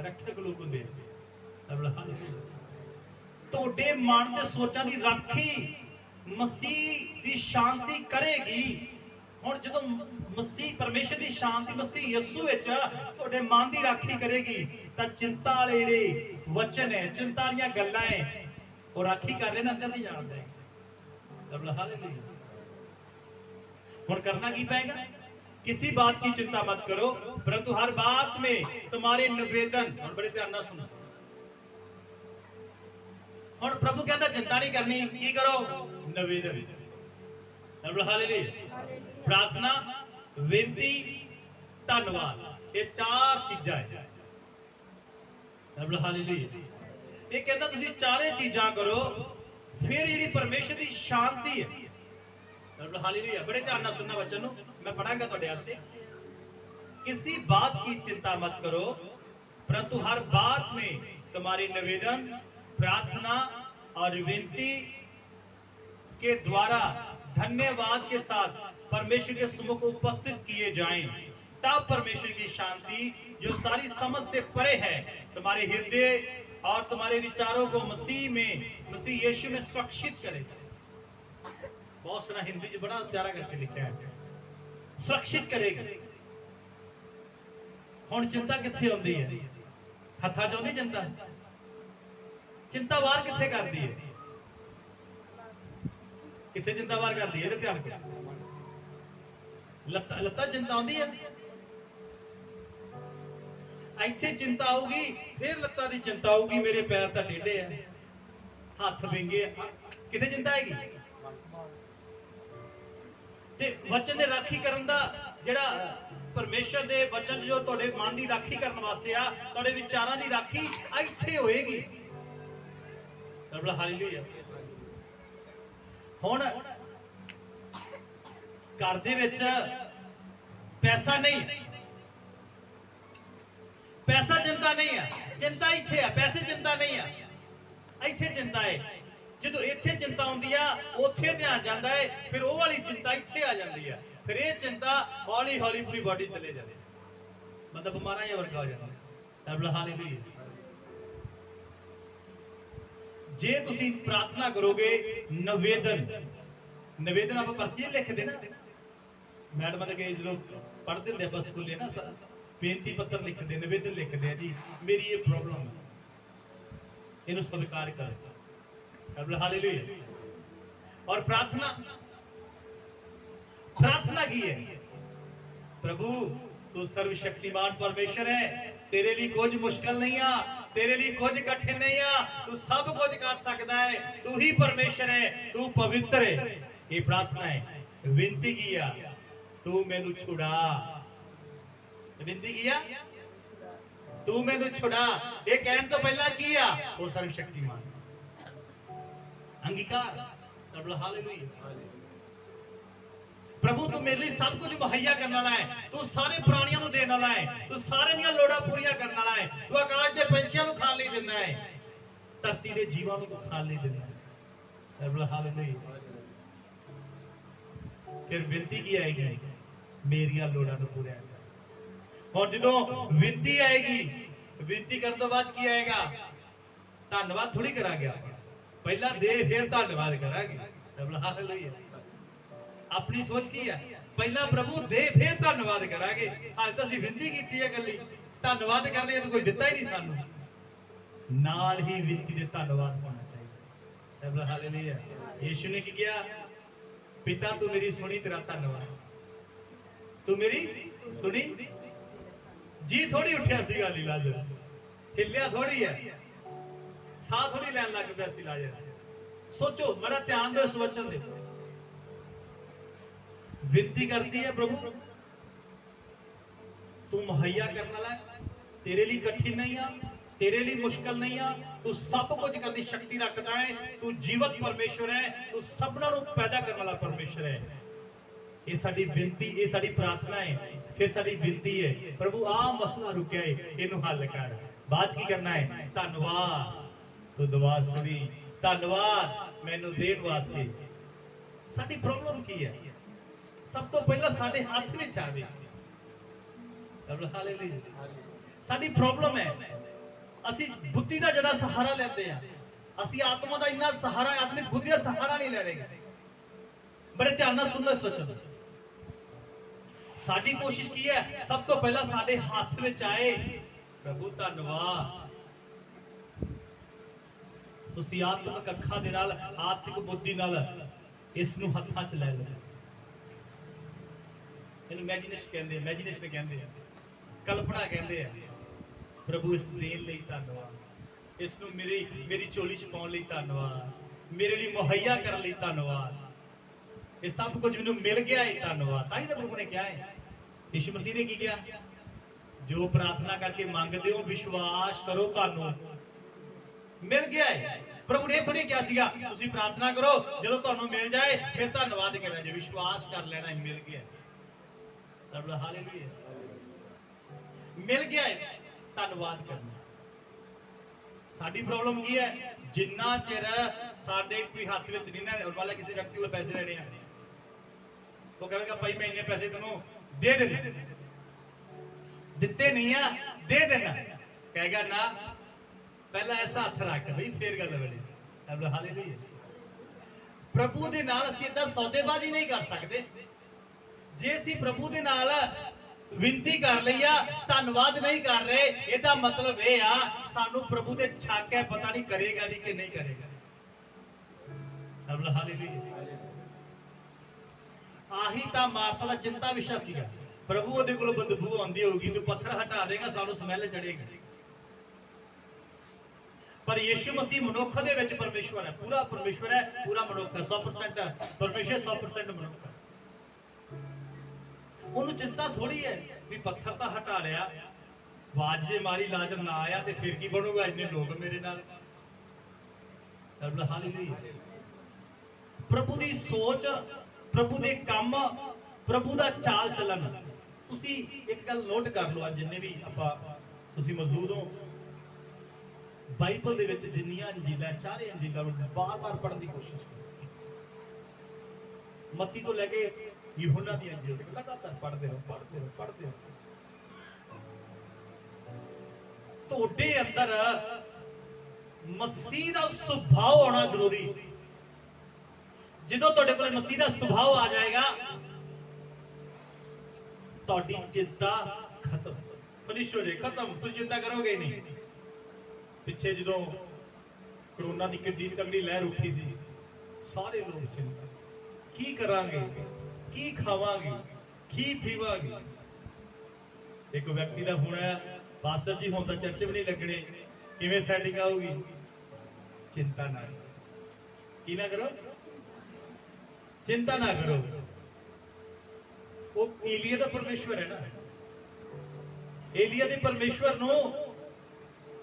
Speaker 1: ਰੱਖਿਅਕ ਲੋਕ ਹੁੰਦੇ ਆ। ਤੁਹਾਡੇ ਮਨ ਦੇ ਸੋਚਾਂ ਦੀ ਰਾਖੀ ਮਸੀਹ ਦੀ ਸ਼ਾਂਤੀ ਕਰੇਗੀ। ਹੁਣ ਜਦੋਂ ਮਸੀਹ ਪਰਮੇਸ਼ਰ ਦੀ ਸ਼ਾਂਤੀ ਮਸੀਹ ਯਿਸੂ ਵਿੱਚ ਤੁਹਾਡੇ ਮਨ ਦੀ ਰਾਖੀ ਕਰੇਗੀ ਤਾਂ ਚਿੰਤਾ ਵਾਲੇ ਜਿਹੜੇ ਵਚਨ ਹੈ, ਚਿੰਤਾ ਵਾਲੀਆਂ ਗੱਲਾਂ ਹੈ, ਉਹ ਰਾਖੀ ਕਰ ਲੈਣ, ਅੰਦਰ ਨਹੀਂ ਜਾਣਦੇ। ਰੱਬ ਹਾਲੇਲੂਇਆ। ਹੁਣ करना की पाएगा? किसी बात की चिंता मत करो परंतु हर बात में तुम्हारे निवेदन। और बड़े ध्यान ਨਾਲ सुनो। ਹੁਣ प्रभु कहता चिंता नहीं करनी, की करो? निवेदन। रब हालेलुया। प्रार्थना, बेनती, धन्यवाद, ये चार चीਜ਼ਾਂ है। रब हालेलुया। ये कहता ਤੁਸੀਂ ਚਾਰੇ ਚੀਜ਼ਾਂ ਕਰੋ, ਫਿਰ ਜਿਹੜੀ ਪਰਮੇਸ਼ਰ ਦੀ ਸ਼ਾਂਤੀ ਹੈ। हालेलुया। बड़े ध्यान ਨਾਲ सुनना बच्चों ਨੂੰ, मैं पढ़ाऊंगा ਤੁਹਾਡੇ वास्ते। किसी बात की चिंता मत करो परंतु हर बात में तुम्हारे निवेदन, प्रार्थना और विनती के द्वारा धन्यवाद के साथ परमेश्वर के सम्मुख उपस्थित किए जाएं, तब परमेश्वर की शांति जो सारी समझ से परे है तुम्हारे हृदय और तुम्हारे विचारों को मसीह यीशु में सुरक्षित करेगा। बहुत सारा हिंदी च बड़ा प्यारा करके लिखा है, सुरक्षित करेगा। हुण चिंता कित्थे आउंदी है? हत्थां च आउंदी चिंता? चिंता बाहर कित्थे करदी है? कित्थे चिंता बाहर करदी है? इधर ध्यान करो। लत्तां चिंता आउंदी है, ਇੱਥੇ चिंता आऊगी, फिर लत्तां दी चिंता आऊगी, मेरे पैर तां टेढ़े है, हत्थ विंगे, कित्थे चिंता आएगी? ਤੇ ਵਚਨ ਦੇ ਰਾਖੀ ਕਰਨ ਦਾ ਜਿਹੜਾ ਪਰਮੇਸ਼ਰ ਦੇ ਵਚਨ ਜੋ ਤੁਹਾਡੇ ਮਨ ਦੀ ਰਾਖੀ ਕਰਨ ਵਾਸਤੇ ਆ, ਤੁਹਾਡੇ ਵਿਚਾਰਾਂ ਦੀ ਰਾਖੀ ਇੱਥੇ ਹੋਏਗੀ। ਰੱਬ ਹਾਲੇਲੂਇਆ। ਹੁਣ ਘਰ ਦੇ ਵਿੱਚ ਪੈਸਾ ਨਹੀਂ, ਪੈਸਾ ਚਿੰਤਾ ਨਹੀਂ ਆ, ਚਿੰਤਾ ਇੱਥੇ ਆ। ਪੈਸੇ ਚਿੰਤਾ ਨਹੀਂ ਆ, ਇੱਥੇ ਚਿੰਤਾ ਹੈ। ਜਦੋਂ ਇੱਥੇ ਚਿੰਤਾ ਆਉਂਦੀ ਆ ਉੱਥੇ ਧਿਆਨ ਜਾਂਦਾ ਹੈ, ਫਿਰ ਉਹ ਵਾਲੀ ਚਿੰਤਾ ਇੱਥੇ ਆ ਜਾਂਦੀ ਆ। ਫਿਰ ਇਹ ਚਿੰਤਾ ਹੌਲੀ ਹੌਲੀ ਪੂਰੀ ਬਾਡੀ ਚਲੇ ਜਾਂਦੀ, ਮਤਲਬ ਬਿਮਾਰਾਂ ਜਿਹਾ ਵਰਗਾ ਹੋ ਜਾਂਦਾ। ਰੱਬ ਹਾਲੇਲੂਇਆ। ਜੇ ਤੁਸੀਂ ਪ੍ਰਾਰਥਨਾ ਕਰੋਗੇ, ਨਿਵੇਦਨ ਆਪਾਂ ਪਰਚੀ ਲਿਖਦੇ ਨਾ, ਮੈਡਮਾਂ ਦੇ ਜਦੋਂ ਪੜ੍ਹਦੇ ਹੁੰਦੇ ਆਪਾਂ ਸਕੂਲੇ ਨਾ, ਬੇਨਤੀ ਪੱਤਰ ਲਿਖਦੇ, ਨਿਵੇਦਨ ਲਿਖਦੇ ਆ ਜੀ, ਮੇਰੀ ਇਹ ਪ੍ਰੋਬਲਮ ਹੈ, ਇਹਨੂੰ ਸਵੀਕਾਰ ਕਰ। हालेलुया। और प्रार्थना की है, प्रभु तू सर्वशक्तिमान परमेश्वर है, तेरे लिए कुछ मुश्किल नहीं आ, तेरे लिए कुछ कठिन नहीं आ, तू सब कुछ कर सकता है, तू ही परमेश्वर है, तू पवित्र है। ये प्रार्थना है। विनती किया, तू मैनू छुड़ा। विनती किया, तू मैनू छुड़ा। ये कहने तो पहला किया वो सर्वशक्तिमान अंगीकार। हालेलुया। प्रभु तू मेरे लिए सब कुछ मुहैया करने वाला है, तू सारे प्राणियों को देने वाला है, तू सारे ਦੀਆਂ ਲੋੜਾਂ ਪੂਰੀਆਂ ਕਰਨ ਵਾਲਾ ਹੈ, ਤੂੰ ਆਕਾਸ਼ ਦੇ ਪੰਛੀਆਂ ਨੂੰ ਖਾਣ ਲਈ ਦਿੰਦਾ ਹੈ, ਧਰਤੀ ਦੇ ਜੀਵਾਂ ਨੂੰ ਤੂੰ ਖਾਣ ਲਈ ਦਿੰਦਾ ਹੈ। ਹਾਲੇਲੂਇਆ। ਫਿਰ ਬੇਨਤੀ ਕੀ ਆਏਗੀ? ਮੇਰੀਆਂ ਲੋੜਾਂ ਨੂੰ ਪੂਰਾ ਕਰ। ਹੁਣ ਜਦੋਂ ਬੇਨਤੀ ਆਏਗੀ, ਬੇਨਤੀ ਕਰਨ ਤੋਂ ਬਾਅਦ ਕੀ ਆਏਗਾ? ਧੰਨਵਾਦ ਥੋੜੀ ਕਰਾਂਗੇ, ਪਹਿਲਾਂ ਦੇ ਫਿਰ ਧੰਨਵਾਦ ਕਰਾਂਗੇ। ਹਾਲੇਲੂਇਆ। ਆਪਣੀ ਸੋਚ ਕੀ ਹੈ? ਪਹਿਲਾਂ ਪ੍ਰਭੂ ਦੇ ਫਿਰ ਧੰਨਵਾਦ ਕਰਾਂਗੇ। ਅੱਜ ਤਾਂ ਅਸੀਂ ਬੇਨਤੀ ਕੀਤੀ ਹੈ, ਗੱਲੀ ਧੰਨਵਾਦ ਕਰ ਲਿਆ ਤਾਂ ਕੋਈ ਦਿੱਤਾ ਹੀ ਨਹੀਂ ਸਾਨੂੰ। ਨਾਲ ਹੀ ਬੇਨਤੀ ਦੇ ਧੰਨਵਾਦ ਪਾਉਣਾ ਚਾਹੀਦਾ। ਹਾਲੇਲੂਇਆ। ਯੀਸ਼ੂ ਨੇ ਕੀ ਕਿਹਾ? ਪਿਤਾ ਤੂੰ ਮੇਰੀ ਸੁਣੀ, ਤੇਰਾ ਧੰਨਵਾਦ। ਤੂੰ ਮੇਰੀ ਸੁਣੀ। ਜੀ ਥੋੜੀ ਉੱਠਿਆ ਸੀਗਾ ਲਾਜ਼ਰ, ਹਿੱਲਿਆ ਥੋੜੀ ਹੈ, ਸਾਹ ਥੋੜੀ ਲੈਣ ਲੱਗ ਪਿਆ ਸੀ ਲਾਜ਼ਰ। ਸੋਚੋ, ਬੜਾ ਧਿਆਨ ਦਿਓ ਇਸ ਵਚਨ ਦੇ। ਵਿਨਤੀ ਕਰਦੀ ਹੈ ਪ੍ਰਭੂ ਤੂੰ ਮੁਹੱਈਆ ਕਰਨ ਵਾਲਾ ਹੈ, तेरे लिए कठिन नहीं आ, तेरे लिए मुश्किल नहीं आ, तू सब कुछ करने की शक्ति रखता है, तू जीवत परमेश्वर है, तू सबना नु पैदा करने वाला परमेश्वर है। ये साडी विनती, ये साडी प्रार्थना है। फिर साडी विनती है प्रभु आ मसला रुकिया है, इनू हल कर। बाद की करना है? धन्यवाद तू दुआ सुनी, धन्यवाद मैनू देण वास्ते। साडी प्रॉब्लम की है? सब तो पहला साडे हाथ विच आवे। हालेलुया। साडी प्रॉब्लम है ਅਸੀਂ ਬੁੱਧੀ ਦਾ ਜਿਹੜਾ ਸਹਾਰਾ ਲੈਂਦੇ ਆ, ਅਸੀਂ ਆਤਮਾ ਦਾ ਇੰਨਾ ਸਹਾਰਾ, ਆਤਮਿਕ ਬੁੱਧੀ ਦਾ ਸਹਾਰਾ ਨਹੀਂ ਲੈ ਰਹੇ। ਬੜੇ ਧਿਆਨ ਨਾਲ ਸੁਣ ਲਓ ਇਸ ਵਚਨ। ਸਾਡੀ ਕੋਸ਼ਿਸ਼ ਕੀ ਹੈ? ਸਭ ਤੋਂ ਪਹਿਲਾਂ ਸਾਡੇ ਹੱਥ ਵਿੱਚ ਆਏ ਪ੍ਰਭੂ ਧੰਨਵਾਦ। ਤੁਸੀਂ ਆਤਮਿਕ ਅੱਖਾਂ ਦੇ ਨਾਲ, ਆਤਮਿਕ ਬੁੱਧੀ ਨਾਲ ਇਸ ਨੂੰ ਹੱਥਾਂ 'ਚ ਲੈ ਲਓ। ਇਹਨੂੰ ਇਮੇਜਿਨੇਸ਼ਨ ਕਹਿੰਦੇ, ਇਮੇਜਿਨੇਸ਼ਨ ਕਹਿੰਦੇ ਆ, ਕਲਪਨਾ ਕਹਿੰਦੇ ਆ। प्रभु इस देन ਲਈ ਧੰਨਵਾਦ, ਇਸ ਨੂੰ ਮੇਰੀ ਝੋਲੀ 'ਚ ਪਾਉਣ ਲਈ ਧੰਨਵਾਦ, ਮੇਰੇ ਲਈ ਮੁਹੱਈਆ ਕਰਨ ਲਈ ਧੰਨਵਾਦ। ਇਹ ਸਭ ਕੁਝ ਮੈਨੂੰ ਮਿਲ ਗਿਆ ਹੈ, ਧੰਨਵਾਦ। ਤਾਂ ਹੀ ਤਾਂ ਪ੍ਰਭੂ ਨੇ ਕਿਹਾ ਹੈ, ਯਿਸੂ ਮਸੀਹ ਨੇ ਕੀ ਕਿਹਾ? ਜੋ ਪ੍ਰਾਰਥਨਾ ਕਰਕੇ ਮੰਗਦੇ ਹੋ ਵਿਸ਼ਵਾਸ ਕਰੋ ਤੁਹਾਨੂੰ ਮਿਲ ਗਿਆ ਹੈ। ਪ੍ਰਭੂ ਨੇ ਥੋੜੀ ਕਿਹਾ ਸੀਗਾ ਤੁਸੀਂ ਪ੍ਰਾਰਥਨਾ ਕਰੋ, ਜਦੋਂ ਤੁਹਾਨੂੰ ਮਿਲ ਜਾਏ ਫਿਰ ਧੰਨਵਾਦ ਕਰਨਾ। ਜੇ ਵਿਸ਼ਵਾਸ ਕਰ ਲੈਣਾ ਮਿਲ ਗਿਆ। ਰੱਬ ਦਾ ਹਾਲੇਲੂਇਆ। ਮਿਲ ਗਿਆ ਹੈ, ਧੰਨਵਾਦ ਕਰਨਾ। ਸਾਡੀ ਪ੍ਰੋਬਲਮ ਕੀ ਹੈ? ਜਿੰਨਾ ਚਿਰ ਸਾਡੇ ਕੋਈ ਹੱਥ ਵਿੱਚ ਨਹੀਂ ਨਾ, ਵਾਲਾ ਕਿਸੇ ਵਿਅਕਤੀ ਕੋਲ ਪੈਸੇ ਲੈਣੇ ਆ, ਉਹ ਕਹੇਗਾ ਭਾਈ ਮੈਂ ਇੰਨੇ ਪੈਸੇ ਤੈਨੂੰ ਦੇ ਦੇਣਾ, ਦਿੱਤੇ ਨਹੀਂ ਆ ਦੇ ਦੇਣਾ। ਕਹੇਗਾ ਨਾ ਪਹਿਲਾਂ ਐਸਾ ਹੱਥ ਰੱਖ ਬਈ, ਫੇਰ ਗੱਲ ਬਣੀ। ਹਾਲੇਲੂਇਆ। ਪ੍ਰਭੂ ਦੇ ਨਾਲ ਅਸੀਂ ਇਦਾਂ ਸੌਦੇਬਾਜ਼ੀ ਨਹੀਂ ਕਰ ਸਕਦੇ। ਜੇ ਅਸੀਂ ਪ੍ਰਭੂ ਦੇ ਨਾਲ विनती कर ली आ, धन्यवाद नहीं कर रहे, ਇਹਦਾ मतलब ਇਹ ਆ ਸਾਨੂੰ ਪ੍ਰਭੂ ਦੇ ਛੱਕ ਹੈ, ਪਤਾ ਨਹੀਂ ਕਰੇਗਾ ਵੀ ਕਿ ਨਹੀਂ ਕਰੇਗਾ। ਹਾਲੇਲੂਇਆ। ਆਹੀ ਤਾਂ ਮਾਰਥਾ ਦਾ ਚਿੰਤਾ ਵਿਸ਼ਾ ਸੀਗਾ। ਪ੍ਰਭੂ ਉਹਦੇ ਕੋਲ ਬਦਬੂ ਆਉਂਦੀ ਹੋਊਗੀ, ਤੂੰ ਪੱਥਰ ਹਟਾ ਦੇਗਾ, ਸਾਨੂੰ ਸਮੈਲ ਚੜੇਗੀ। ਪਰ ਯਿਸੂ ਮਸੀਹ ਮਨੁੱਖ ਦੇ ਵਿੱਚ ਪਰਮੇਸ਼ਵਰ ਹੈ, ਪੂਰਾ ਪਰਮੇਸ਼ਵਰ ਹੈ, ਪੂਰਾ ਮਨੁੱਖ ਹੈ। 100% ਪਰਮੇਸ਼ਵਰ, 100% ਮਨੁੱਖ ਹੈ। ਉਹਨੂੰ ਚਿੰਤਾ ਥੋੜੀ ਹੈ ਵੀ ਪੱਥਰ ਤਾਂ ਹਟਾ ਲਿਆ, ਆਵਾਜ਼ ਜੇ ਮਾਰੀ ਲਾਜ਼ਰ ਨਾ ਆਇਆ ਤੇ ਫਿਰ ਕੀ ਬਣੂਗਾ? ਇੰਨੇ ਲੋਕ ਮੇਰੇ ਨਾਲ। ਹਾਲੇਲੂਇਆ। ਪ੍ਰਭੂ ਦੀ ਸੋਚ, ਪ੍ਰਭੂ ਦੇ ਕੰਮ, ਪ੍ਰਭੂ ਦਾ ਚਾਲ ਚੱਲਣ। ਤੁਸੀਂ ਇੱਕ ਗੱਲ ਨੋਟ ਕਰ ਲਓ, ਜਿੰਨੇ ਵੀ ਆਪਾਂ ਤੁਸੀਂ ਮੌਜੂਦ ਹੋ, ਬਾਈਬਲ ਦੇ ਵਿੱਚ ਜਿੰਨੀਆਂ ਅੰਜੀਲਾਂ, ਚਾਰੇ ਅੰਜੀਲਾਂ ਨੂੰ ਬਾਰ-ਬਾਰ ਪੜ੍ਹਨ ਦੀ ਕੋਸ਼ਿਸ਼ ਕਰੋ। ਮੱਤੀ ਤੋਂ ਲੈ ਕੇ यूहन्ना दी अंजील लगातार पढ़ते रहो, पढ़ते रहो, पढ़ते रहो। तोड़े अंदर मसीह दा सुभाव होना जरूरी। ਜਦੋਂ ਤੁਹਾਡੇ ਕੋਲ ਮਸੀਹ ਦਾ ਸੁਭਾਅ ਆ ਜਾਏਗਾ, ਤੁਹਾਡੀ ਚਿੰਤਾ ਖਤਮ, ਫਿਨਿਸ਼ ਹੋ ਜਾਏ, ਖਤਮ। ਤੁਸੀਂ ਚਿੰਤਾ ਕਰੋਗੇ ਨਹੀਂ। ਪਿੱਛੇ ਜਦੋਂ ਕਰੋਨਾ ਦੀ ਕਿੰਨੀ ਤਗੜੀ ਲਹਿਰ ਉੱਠੀ ਸੀ, ਸਾਰੇ ਲੋਕ ਚਿੰਤਾ, ਕੀ ਕਰਾਂਗੇ, ਕੀ ਖਾਵਾਂਗੇ, ਕੀ ਪੀਵਾਂਗੇ। ਇੱਕ ਵਿਅਕਤੀ ਦਾ ਫੋਨ ਆਇਆ, ਪਾਸਟਰ ਜੀ ਹੁਣ ਤਾਂ ਚਰਚ ਵੀ ਨਹੀਂ ਲੱਗਣੇ, ਕਿਵੇਂ ਸੈਟਿੰਗ ਆਊਗੀ? ਚਿੰਤਾ ਨਾ ਕਰੋ। ਕੀ ਨਾ ਕਰੋ? ਚਿੰਤਾ ਨਾ ਕਰੋ। ਉਹ ਏਲੀਆ ਦਾ ਪਰਮੇਸ਼ਵਰ ਹੈ ਨਾ। ਏਲੀਆ ਦੇ ਪਰਮੇਸ਼ਵਰ ਨੂੰ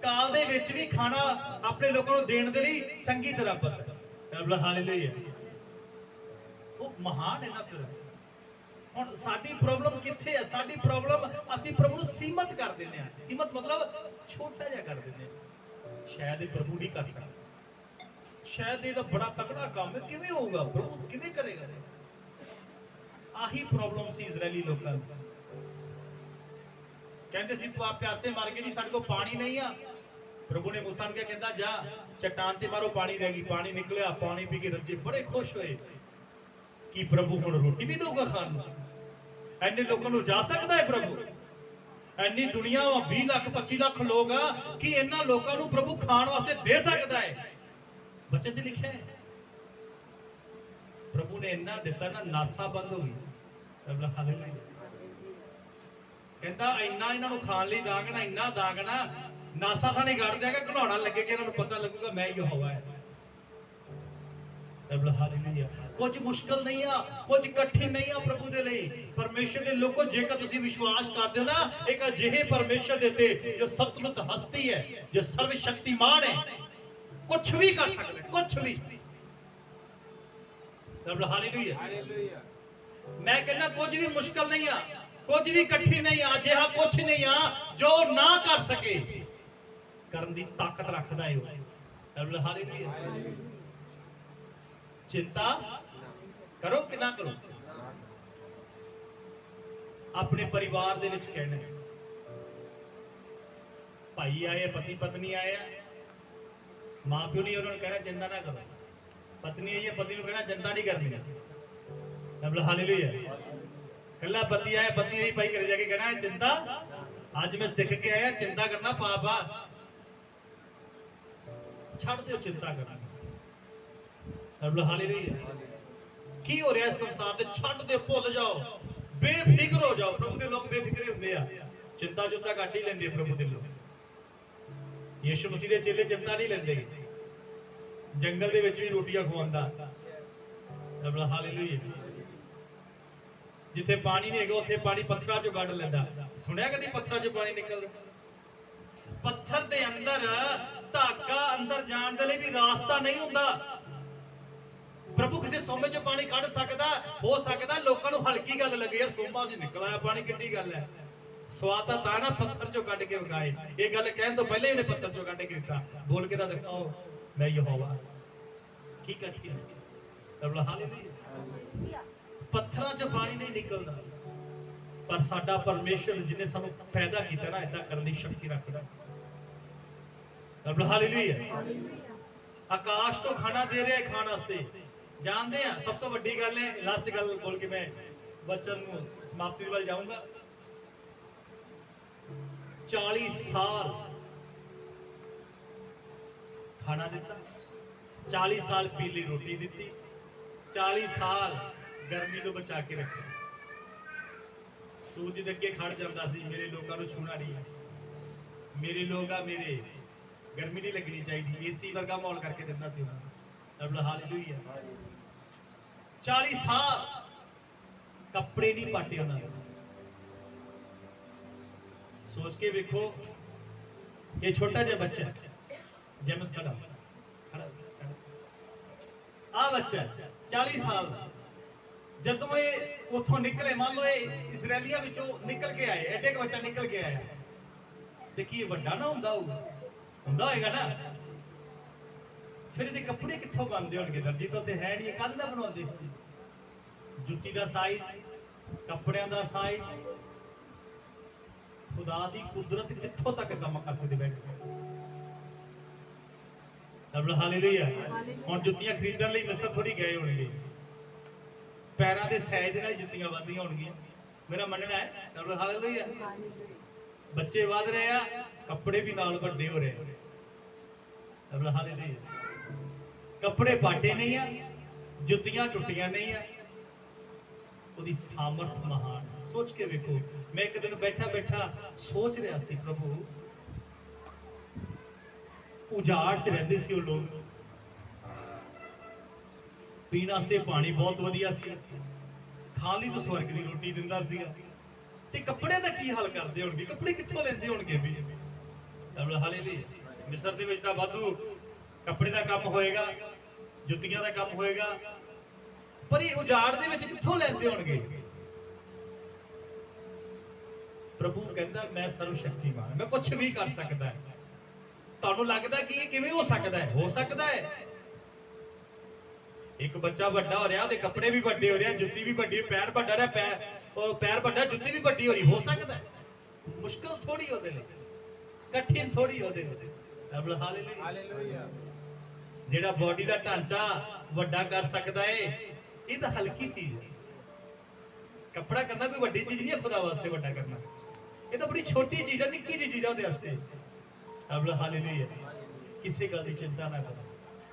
Speaker 1: ਕਾਲ ਦੇ ਵਿੱਚ ਵੀ ਖਾਣਾ ਆਪਣੇ ਲੋਕਾਂ ਨੂੰ ਦੇਣ ਦੇ ਲਈ ਚੰਗੀ ਤਰ੍ਹਾਂ ਪਤਾ। ਹਾਲੇਲੂਇਆ। ਉਹ ਮਹਾਨ ਹੈ ਨਾ। ਫਿਰ ਹੁਣ ਸਾਡੀ ਪ੍ਰੋਬਲਮ ਕਿੱਥੇ ਹੈ? ਸਾਡੀ ਪ੍ਰੋਬਲਮ ਅਸੀਂ ਪ੍ਰਭੂ ਨੂੰ ਸੀਮਤ ਕਰ ਦਿੰਦੇ ਹਾਂ। ਸੀਮਤ ਮਤਲਬ ਛੋਟਾ ਜਿਹਾ ਕਰ ਦਿੰਦੇ ਹਾਂ। ਸ਼ਾਇਦ ਇਹ ਪ੍ਰਭੂ ਨਹੀਂ ਕਰ ਸਕਦਾ, ਸ਼ਾਇਦ ਇਹਦਾ ਬੜਾ ਤਕੜਾ ਕੰਮ ਹੈ, ਕਿਵੇਂ ਹੋਊਗਾ? ਪ੍ਰਭੂ ਕਿਵੇਂ ਕਰੇਗਾ? ਆਹੀ ਪ੍ਰੋਬਲਮ ਸੀ ਇਜ਼ਰਾਈਲੀ ਲੋਕਾਂ ਦੀ। ਕਹਿੰਦੇ ਸੀ ਪਿਆਸੇ ਮਰ ਗਏ ਜੀ, ਸਾਡੇ ਕੋਲ ਪਾਣੀ ਨਹੀਂ ਆ। ਪ੍ਰਭੂ ਨੇ ਮੂਸਾ ਨੂੰ ਕਿਹਾ, ਕਹਿੰਦਾ ਜਾ ਚਟਾਨ ਤੇ ਮਾਰੋ, ਪਾਣੀ ਦੇਗੀ। ਪਾਣੀ ਨਿਕਲਿਆ, ਪਾਣੀ ਪੀ ਕੇ ਰੱਜੇ, ਬੜੇ ਖੁਸ਼ ਹੋਏ ਕਿ ਪ੍ਰਭੂ ਹੁਣ ਰੋਟੀ ਵੀ ਦਊਗਾ ਖਾਣ ਨੂੰ। ਐਨੇ ਲੋਕਾਂ ਨੂੰ ਜਾ ਸਕਦਾ ਹੈ ਪ੍ਰਭੂ? ਐਨੀ ਦੁਨੀਆ 20 ਲੱਖ 25 ਲੱਖ ਲੋਕ ਆ ਕਿ ਇਹਨਾਂ ਲੋਕਾਂ ਨੂੰ ਪ੍ਰਭੂ ਖਾਣ ਵਾਸਤੇ ਦੇ ਸਕਦਾ ਹੈ? वचन च लिखा है प्रभु ने इन्ना दिता ना नासा बंद हो गई। कहता इन्ना इन्हां नूं खाण लई दांगना इन्ना दांगना नासा था नहीं गाड़ देगा घुलाउणा लगे कि इन्हां नूं पता लगूगा मैं यहोवा है। हालेलुया। कुछ मुश्किल नहीं आ कुछ कठिन नहीं आ प्रभु दे लई। परमेश्वर दे लोगो जेकर तुसीं विश्वास करदे हो ना एक अजिहे परमेश्वर दे ते जो सतलुत हस्ती है जो सर्वशक्तिमान है कुछ भी कर सकदा है कुछ भी। हालेलुया। मैं कहना कुछ भी मुश्किल नहीं आ कुछ भी कठिन नहीं आ अजिहा कुछ नहीं आ जो ना कर सके करन दी ताकत रखदा है। हालेलुया। चिंता करो कि ना करो अपने परिवार दे विच कहना भाई आए पति पत्नी आए मां प्यो नहीं उन्होंने कहना चिंता ना करो। पत्नी आई है पति को कहना चिंता नहीं करनी। हालेलुया। कल्ला पति आया पत्नी नहीं भाई करे जाके कहना चिंता आज मैं सीख के आया चिंता करना पाप आ छड़ दो चिंता करना। हालेलुया। की हो रहा है संसार दे छड़ दे भुल जाओ बेफिक्र हो जाओ। प्रभु के लोग बेफिक्रे होंदे आ चिंता चुंता घट ही लेंदे प्रभु के लोग। यीशु मसीह दे चेले चिंता नहीं लेंदे जंगल दे विच भी रोटियां खवांदा। हालेलुया। जिथे पानी नहीं है उथे पानी पत्थरां चों कढ लैंदा। सुनिया कदी पत्थरां चों पानी निकलदा? पत्थर दे अंदर धागा अंदर जाण दे लई भी रास्ता नहीं हुंदा। प्रभु किसी सोमे चो पानी कढ़ सकदा हो सकदा लोकां नूं हल्की गल लगे यार सोमा च निकल आया पानी किड्डी गल है। स्वाद ता ना पत्थर चो कढ़ के विखाए ये गल कहण तो पहले इहने पत्थर चो कढ़ के दिता बोल के ता दिखाओ मैं यहोवा की कठिन। हालेलुया। पत्थरां चो पानी नहीं निकलदा पर साडा परमेश्वर जिन्हें सानू पैदा कीता ना इदां करन दी शक्ति रखदा। हालेलुया। आकाश तो खाना दे रहा है खाण वास्ते जानते हैं। सब तो वड्डी गल है लास्ट गल बोल के मैं वचन समाप्ति वाल जाऊंगा। 40 साल खाना दिता 40 साल पीली रोटी दी 40 साल गर्मी तो बचा के रखे। सूरज दे अगे खड़ जांदा सी मेरे लोगों को छूना नहीं मेरे लोग आ मेरे गर्मी नहीं लगनी चाहिए एसी वर्गा माहौल करके दिता सी। हालेलुया। 40 साल कपड़े नहीं पाटे उन्होंने। सोच के देखो ये छोटा जिहा बच्चा जेम्स खड़ा आ बच्चा 40 साल जदों ये उथों निकले मान लो ये इसराइलिया विचों निकल के आए एडे का बच्चा निकल के आया देखिए वड्डा ना हुंदा होएगा ना फिर ये कपड़े कित्थों बनते होणगे दर्जी तो है नहीं कद ना बनाते जुत्ती का साइज कपड़ियां का साइज खुदा दी कुदरत कित्थों तक काम कर सकती बैठ। हालेलुया। हुण जुत्तियां खरीदण लई मिस्र थोड़ी गए होणगे पैरां दे साइज दे नाल जुत्तियां वधदियां होणगीਆਂ मेरा मनना है। हालेलुया। बच्चे वध रहे आ कपड़े भी नाल वड्डे हो रहे हैं। हालेलुया। कपड़े पाटे नहीं है जुत्तियां टुटियां नहीं है ਉਹਦੀ सामर्थ महान। सोच के देखो मैं एक दिन बैठा बैठा सोच रहा सी प्रभु उजाड़ च रहते सी लोग पीने वास्ते पानी बहुत वधिया सी खाण लई तो स्वर्ग दी रोटी दिंदा सीगा ते कपड़े दा की हाल करदे होणगे कपड़े कित्थों लैंदे होणगे भी। हालेलुया। मिस्र दे विच तां वाधू कपड़े दा काम होएगा जुत्तियां दा काम होएगा पर ये उजाड़ दे विच कित्थों लैंदे होणगे। प्रभु कहंदा मैं सर्वशक्तिमान मैं कुछ भी कर सकदा है। तुहानूं लगदा कि ये किवें हो सकदा है? हो सकदा है। एक बच्चा बड़ा हो रहा है कपड़े भी बड़े हो रहे हैं जुत्ती भी बड़ी पैर बड़ा रहा पैर बड़ा जुत्ती भी बड़ी हो रही हो सकता है। मुश्किल थोड़ी होते कठिन थोड़ी होते। हालेलुया। जेड़ा बॉडी का ढांचा वड्डा कर सकता है ये तो हल्की चीज है। कपड़ा करना कोई बड़ी चीज नहीं है खुदा वास्ते वड्डा करना ये तो बड़ी छोटी चीज है निक्की जी चीज है। हालेलुया। किसी गल की चिंता ना करो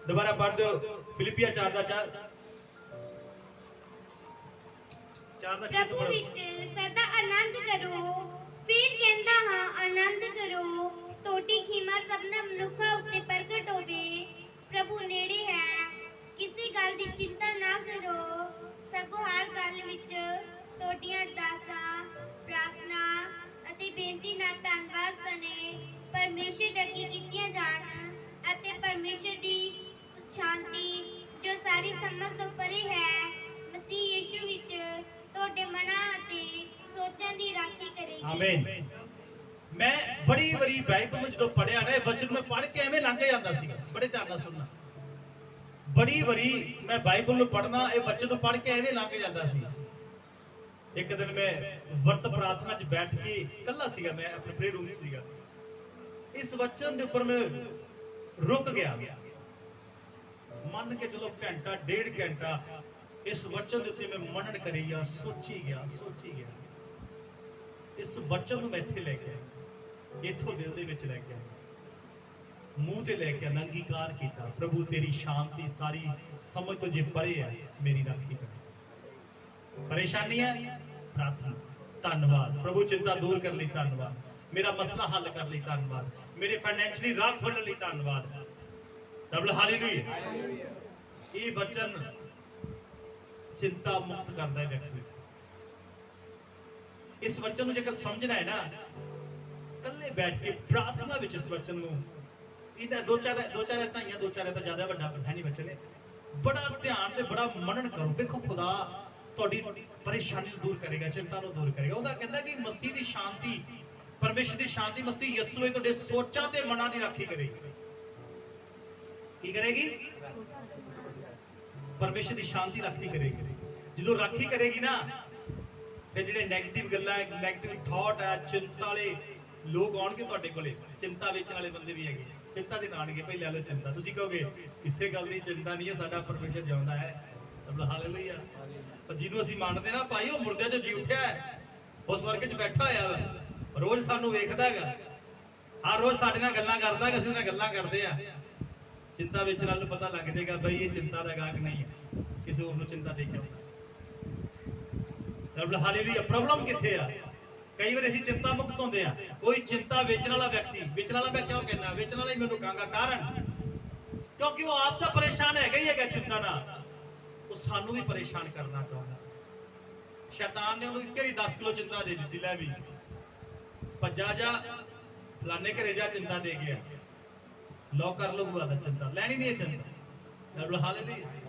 Speaker 1: ਦੁਬਾਰਾ ਪੜ੍ਹ ਦਿਓ ਫਿਲਿੱਪੀਆਂ 4 ਦਾ 4 4 ਦਾ 6
Speaker 2: ਪ੍ਰਭੂ
Speaker 1: ਪੜ੍ਹੋ।
Speaker 2: ਵਿੱਚ ਸਦਾ ਆਨੰਦ ਕਰੋ। ਫਿਰ ਕਹਿੰਦਾ ਹਾਂ ਆਨੰਦ ਕਰੋ। ਤੁਹਾਡੀ ਖਿਮਾ ਸਭਨਾ ਮਨੁੱਖਾਂ ਉੱਤੇ ਪ੍ਰਗਟ ਹੋਵੇ। ਪ੍ਰਭੂ ਨੇੜੇ ਹੈ। ਕਿਸੇ ਗੱਲ ਦੀ ਚਿੰਤਾ ਨਾ ਕਰੋ, ਸਗੋਂ ਹਰ ਗੱਲ ਵਿੱਚ ਤੁਹਾਡੀਆਂ ਅਰਦਾਸਾਂ, ਪ੍ਰਾਰਥਨਾ ਅਤੇ ਬੇਨਤੀ ਨਾਲ ਧੰਨਵਾਦ ਸਣੇ ਪਰਮੇਸ਼ਰ ਦੇ ਅੱਗੇ ਕੀਤੀਆਂ ਜਾਣ ਅਤੇ ਪਰਮੇਸ਼ਰ ਦੀ ਸ਼ਾਂਤੀ ਜੋ ਸਾਰੀ ਸਮਝ ਤੋਂ ਪਰੇ ਹੈ, ਮਸੀਹ ਯੀਸ਼ੂ ਵਿੱਚ ਤੁਹਾਡੇ ਮਨਾਂ ਅਤੇ ਸੋਚਾਂ ਦੀ ਰਾਖੀ ਕਰੇਗੀ।
Speaker 1: ਆਮੀਨ। ਮੈਂ ਬੜੀ ਵਾਰੀ ਬਾਈਬਲ ਨੂੰ ਜਦੋਂ ਪੜਿਆ ਨਾ, ਇਹ ਵਚਨ ਮੈਂ ਪੜ੍ਹ ਕੇ ਐਵੇਂ ਲੰਘ ਜਾਂਦਾ ਸੀਗਾ। ਬੜੇ ਧਿਆਨ ਨਾਲ ਸੁਣਨਾ। ਬੜੀ ਵਾਰੀ ਮੈਂ ਬਾਈਬਲ ਨੂੰ ਪੜ੍ਹਨਾ, ਇਹ ਵਚਨ ਨੂੰ ਪੜ੍ਹ ਕੇ ਐਵੇਂ ਲੰਘ ਜਾਂਦਾ ਸੀ। ਇੱਕ ਦਿਨ ਮੈਂ ਵਰਤ ਪ੍ਰਾਰਥਨਾ 'ਚ ਬੈਠ ਕੇ ਇਕੱਲਾ ਸੀਗਾ, ਮੈਂ ਆਪਣੇ ਪ੍ਰੇ ਰੂਮ 'ਚ ਸੀਗਾ। ਇਸ ਵਚਨ ਦੇ ਉੱਪਰ ਮੈਂ ਰੁਕ ਗਿਆ। ਮੰਨ ਕੇ ਚਲੋ ਘੰਟਾ ਡੇਢ ਘੰਟਾ ਇਸ ਵਚਨ ਦੇ ਉੱਤੇ ਮੈਂ ਮਨਨ ਕਰੀ ਗਿਆ, ਸੋਚੀ ਗਿਆ। ਇਸ ਵਚਨ ਨੂੰ ਮੈਂ ਇੱਥੇ ਲੈ ਕੇ ਆਇਆ, ਇੱਥੋਂ ਦਿਲ ਦੇ ਵਿੱਚ ਲੈ ਕੇ ਆਇਆ, ਮੂੰਹ ਤੇ ਲੈ ਕੇ ਅੰਗੀਕਾਰ ਕੀਤਾ। ਪ੍ਰਭੂ ਤੇਰੀ ਸ਼ਾਂਤੀ ਸਾਰੀ ਸਮਝ ਤੋਂ ਜੇ ਪਰੇ ਹੈ, ਮੇਰੀ ਰਾਖੀ ਕਰ। ਪਰੇਸ਼ਾਨੀ ਹੈ, ਪ੍ਰਾਰਥਨਾ। ਧੰਨਵਾਦ ਪ੍ਰਭੂ, ਚਿੰਤਾ ਦੂਰ ਕਰਨ ਲਈ ਧੰਨਵਾਦ, ਮੇਰਾ ਮਸਲਾ ਹੱਲ ਕਰਨ ਲਈ ਧੰਨਵਾਦ, ਮੇਰੇ ਫਾਈਨੈਂਸ਼ਲੀ ਰਾਹ ਖੋਲ੍ਹਣ ਲਈ ਧੰਨਵਾਦ। Double hallelujah. ਇਹ ਵਚਨ ਚਿੰਤਾ ਮੁਕਤ ਕਰਦਾ ਹੈ ਵਿਅਕਤੀ ਨੂੰ। ਇਸ ਵਚਨ ਨੂੰ ਜੇਕਰ ਸਮਝਣਾ ਹੈ ਨਾ, ਇਕੱਲੇ ਬੈਠ ਕੇ ਪ੍ਰਾਰਥਨਾ ਵਿੱਚ ਇਸ ਵਚਨ ਨੂੰ, ਇਹਦਾ ਦੋ ਚਾਰ ਧਾਈਆਂ, ਦੋ ਚਾਰ ਤਾਂ ਜ਼ਿਆਦਾ ਵੱਡਾ ਹੈ ਨਹੀਂ ਵਚਨ ਹੈ। ਬੜਾ ਧਿਆਨ ਤੇ ਬੜਾ ਮਨਨ ਕਰੋ। ਦੇਖੋ ਖੁਦਾ ਤੁਹਾਡੀ ਪਰੇਸ਼ਾਨੀ ਨੂੰ ਦੂਰ ਕਰੇਗਾ, ਚਿੰਤਾ ਨੂੰ ਦੂਰ ਕਰੇਗਾ। ਉਹਦਾ ਕਹਿੰਦਾ ਕਿ ਮਸੀਹ ਦੀ ਸ਼ਾਂਤੀ, ਪਰਮੇਸ਼ਰ ਦੀ ਸ਼ਾਂਤੀ ਮਸੀਹ ਯਿਸੂ ਤੁਹਾਡੇ ਸੋਚਾਂ ਤੇ ਮਨਾਂ ਦੀ ਰਾਖੀ ਕਰੇਗੀ। ਕੀ ਕਰੇਗੀ? ਪਰਮੇਸ਼ਰ ਦੀ ਸ਼ਾਂਤੀ ਰਾਖੀ ਕਰੇਗੀ। ਜਦੋਂ ਰਾਖੀ ਕਰੇਗੀ ਨਾ, ਫਿਰ ਜਿਹੜੇ 네ਗੇਟਿਵ ਗੱਲਾਂ, 네ਗੇਟਿਵ ਥਾਟ ਹੈ, ਚਿੰਤਾ ਵਾਲੇ ਲੋਕ ਆਉਣਗੇ ਤੁਹਾਡੇ ਕੋਲੇ। ਚਿੰਤਾ ਵੇਚਣ ਵਾਲੇ ਬੰਦੇ ਵੀ ਹੈਗੇ, ਚਿੰਤਾ ਦੇ ਨਾਨਗੇ ਪਹਿਲੇ ਵਾਲੇ ਚਿੰਤਾ। ਤੁਸੀਂ ਕਹੋਗੇ ਕਿਸੇ ਗੱਲ ਦੀ ਚਿੰਤਾ ਨਹੀਂ ਹੈ, ਸਾਡਾ ਪਰਮੇਸ਼ਰ ਜਿਉਂਦਾ ਹੈ। ਹਾਲੇਲੂਇਆ। ਪਰ ਜਿਹਨੂੰ ਅਸੀਂ ਮੰਨਦੇ ਨਾ ਭਾਈ, ਉਹ ਮੁਰਦਿਆਂ 'ਚੋਂ ਜੀ ਉੱਠਿਆ ਹੈ, ਉਸ ਵਰਗ 'ਚ ਬੈਠਾ ਹੋਇਆ ਵਾ, ਰੋਜ਼ ਸਾਨੂੰ ਵੇਖਦਾ ਹੈਗਾ, ਹਰ ਰੋਜ਼ ਸਾਡੇ ਨਾਲ ਗੱਲਾਂ ਕਰਦਾ ਹੈਗਾ, ਅਸੀਂ ਉਹਨਾਂ ਗੱਲਾਂ ਕਰਦੇ ਆ। ਚਿੰਤਾ ਵੇਚਣ ਵਾਲੇ ਨੂੰ ਪਤਾ ਲੱਗ ਜਾਏਗਾ ਬਈ ਇਹ ਚਿੰਤਾ ਦਾ ਗਾਹਕ ਨਹੀਂ ਹੈ, ਕਿਸੇ ਹੋਰ ਨੂੰ ਚਿੰਤਾ ਦੇ ਕੇ ਆਉਂਦਾ। ਹਾਲੇਲੂਇਆ। ਪ੍ਰੋਬਲਮ ਕਿੱਥੇ ਆ? ਕਈ ਵਾਰ ਅਸੀਂ ਚਿੰਤਾ ਮੁਕਤ ਹੁੰਦੇ ਆ। ਕੋਈ ਚਿੰਤਾ ਵੇਚਣ ਵਾਲਾ ਵਿਅਕਤੀ, ਵੇਚਣ ਵਾਲਾ ਮੈਂ ਕਿਉਂ ਕਹਿੰਦਾ, ਵੇਚਣ ਵਾਲਾ ਹੀ ਮੈਨੂੰ ਕਹਾਂਗਾ, ਕਾਰਨ ਕਿਉਂਕਿ ਉਹ ਆਪ ਤਾਂ ਪਰੇਸ਼ਾਨ ਹੈਗਾ ਹੀ ਹੈਗਾ ਚਿੰਤਾ ਨਾਲ, ਉਹ ਸਾਨੂੰ ਵੀ ਪਰੇਸ਼ਾਨ ਕਰਨਾ ਚਾਹੁੰਦਾ। ਸ਼ੈਤਾਨ ਨੇ ਉਹਨੂੰ ਇੱਕ ਵਾਰੀ 10 ਕਿਲੋ ਚਿੰਤਾ ਦੇ ਦਿੱਤੀ, ਲੈ ਵੀ ਭੱਜਾ ਜਾ ਫਲਾਣੇ ਘਰੇ ਜਾ, ਚਿੰਤਾ ਦੇ ਗਿਆ, ਲੋ ਕਰ ਲੋ ਬੁਆ ਦਾ, ਚਿੰਤਾ ਲੈਣੀ ਨਹੀਂ ਹੈ। ਚਿੰਤਾ ਹਾਲੇਲੂਇਆ।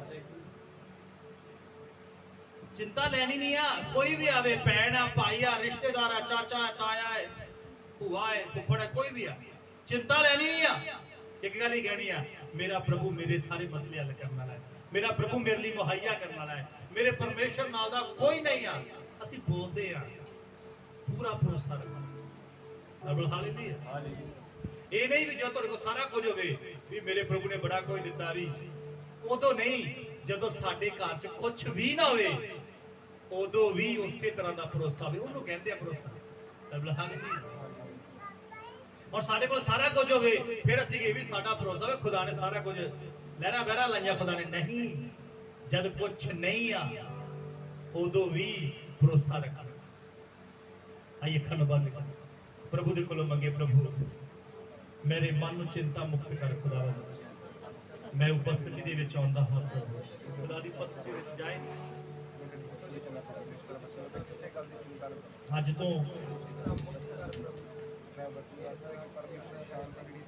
Speaker 1: ਚਿੰਤਾ ਲੈਣੀ ਨਹੀਂ ਆ। ਕੋਈ ਵੀ ਆਵੇ, ਭੈਣ ਆ, ਭਾਈ ਆ, ਰਿਸ਼ਤੇਦਾਰ ਆ, ਚਾਚਾ ਹੈ, ਤਾਇਆ ਹੈ, ਭੂਆ ਹੈ, ਫੁੱਫੜ ਹੈ, ਕੋਈ ਵੀ ਆ, ਚਿੰਤਾ ਲੈਣੀ ਨਹੀਂ ਆ। ਇੱਕ ਗੱਲ ਹੀ ਕਹਿਣੀ ਆ, ਮੇਰਾ ਪ੍ਰਭੂ ਮੇਰੇ ਸਾਰੇ ਮਸਲੇ ਹੱਲ ਕਰਨ ਵਾਲਾ ਹੈ, ਮੇਰਾ ਪ੍ਰਭੂ ਮੇਰੇ ਲਈ ਮੁਹੱਈਆ ਕਰਨ ਵਾਲਾ ਹੈ, ਮੇਰੇ ਪਰਮੇਸ਼ਰ ਨਾਲ ਦਾ ਕੋਈ ਨਹੀਂ ਆ। ਅਸੀਂ ਬੋਲਦੇ ਆ, ਪੂਰਾ ਭਰੋਸਾ ਰੱਖਣਾ। Double hallelujah. ਇਹ ਨਹੀਂ ਵੀ ਜਦੋਂ ਤੁਹਾਡੇ ਕੋਲ ਸਾਰਾ ਕੁਝ ਹੋਵੇ ਵੀ ਮੇਰੇ ਪ੍ਰਭੂ ਨੇ ਬੜਾ ਕੁਝ ਦਿੱਤਾ, ਵੀ ਉਦੋਂ ਨਹੀਂ, ਜਦੋਂ ਸਾਡੇ ਘਰ 'ਚ ਕੁਝ ਵੀ ਨਾ ਹੋਵੇ ਉਦੋਂ ਵੀ ਉਸੇ ਤਰ੍ਹਾਂ ਦਾ ਭਰੋਸਾ ਹੋਵੇ, ਉਹਨੂੰ ਕਹਿੰਦੇ ਆ ਭਰੋਸਾ। ਔਰ ਸਾਡੇ ਕੋਲ ਸਾਰਾ ਕੁਝ ਹੋਵੇ, ਫਿਰ ਅਸੀਂ ਇਹ ਵੀ ਸਾਡਾ ਭਰੋਸਾ ਹੋਵੇ ਖੁਦਾ ਨੇ ਸਾਰਾ ਕੁਝ ਲਹਿਰਾ ਬਹਿਰਾ ਲਾਈਆਂ ਖੁਦਾ ਨੇ। ਨਹੀਂ, ਜਦ ਕੁਝ ਨਹੀਂ ਆ ਉਦੋਂ ਵੀ ਭਰੋਸਾ ਰੱਖਣਾ। ਆਈਏ ਅੱਖਾਂ ਨੂੰ ਬੰਦ ਕਰ, ਪ੍ਰਭੂ ਦੇ ਕੋਲੋਂ ਮੰਗੇ, ਪ੍ਰਭੂ ਮੇਰੇ ਮਨ ਨੂੰ ਚਿੰਤਾ ਮੁਕਤ ਕਰ ਖੁਦਾ। ਮੈਂ ਉਪਸਥਿਤੀ ਦੇ ਵਿੱਚ ਆਉਂਦਾ ਹਾਂ, ਖੁਦਾ ਦੀ ਉਪਸਥਿਤੀ ਵਿੱਚ ਜਾਏ। ਅੱਜ ਤੋਂ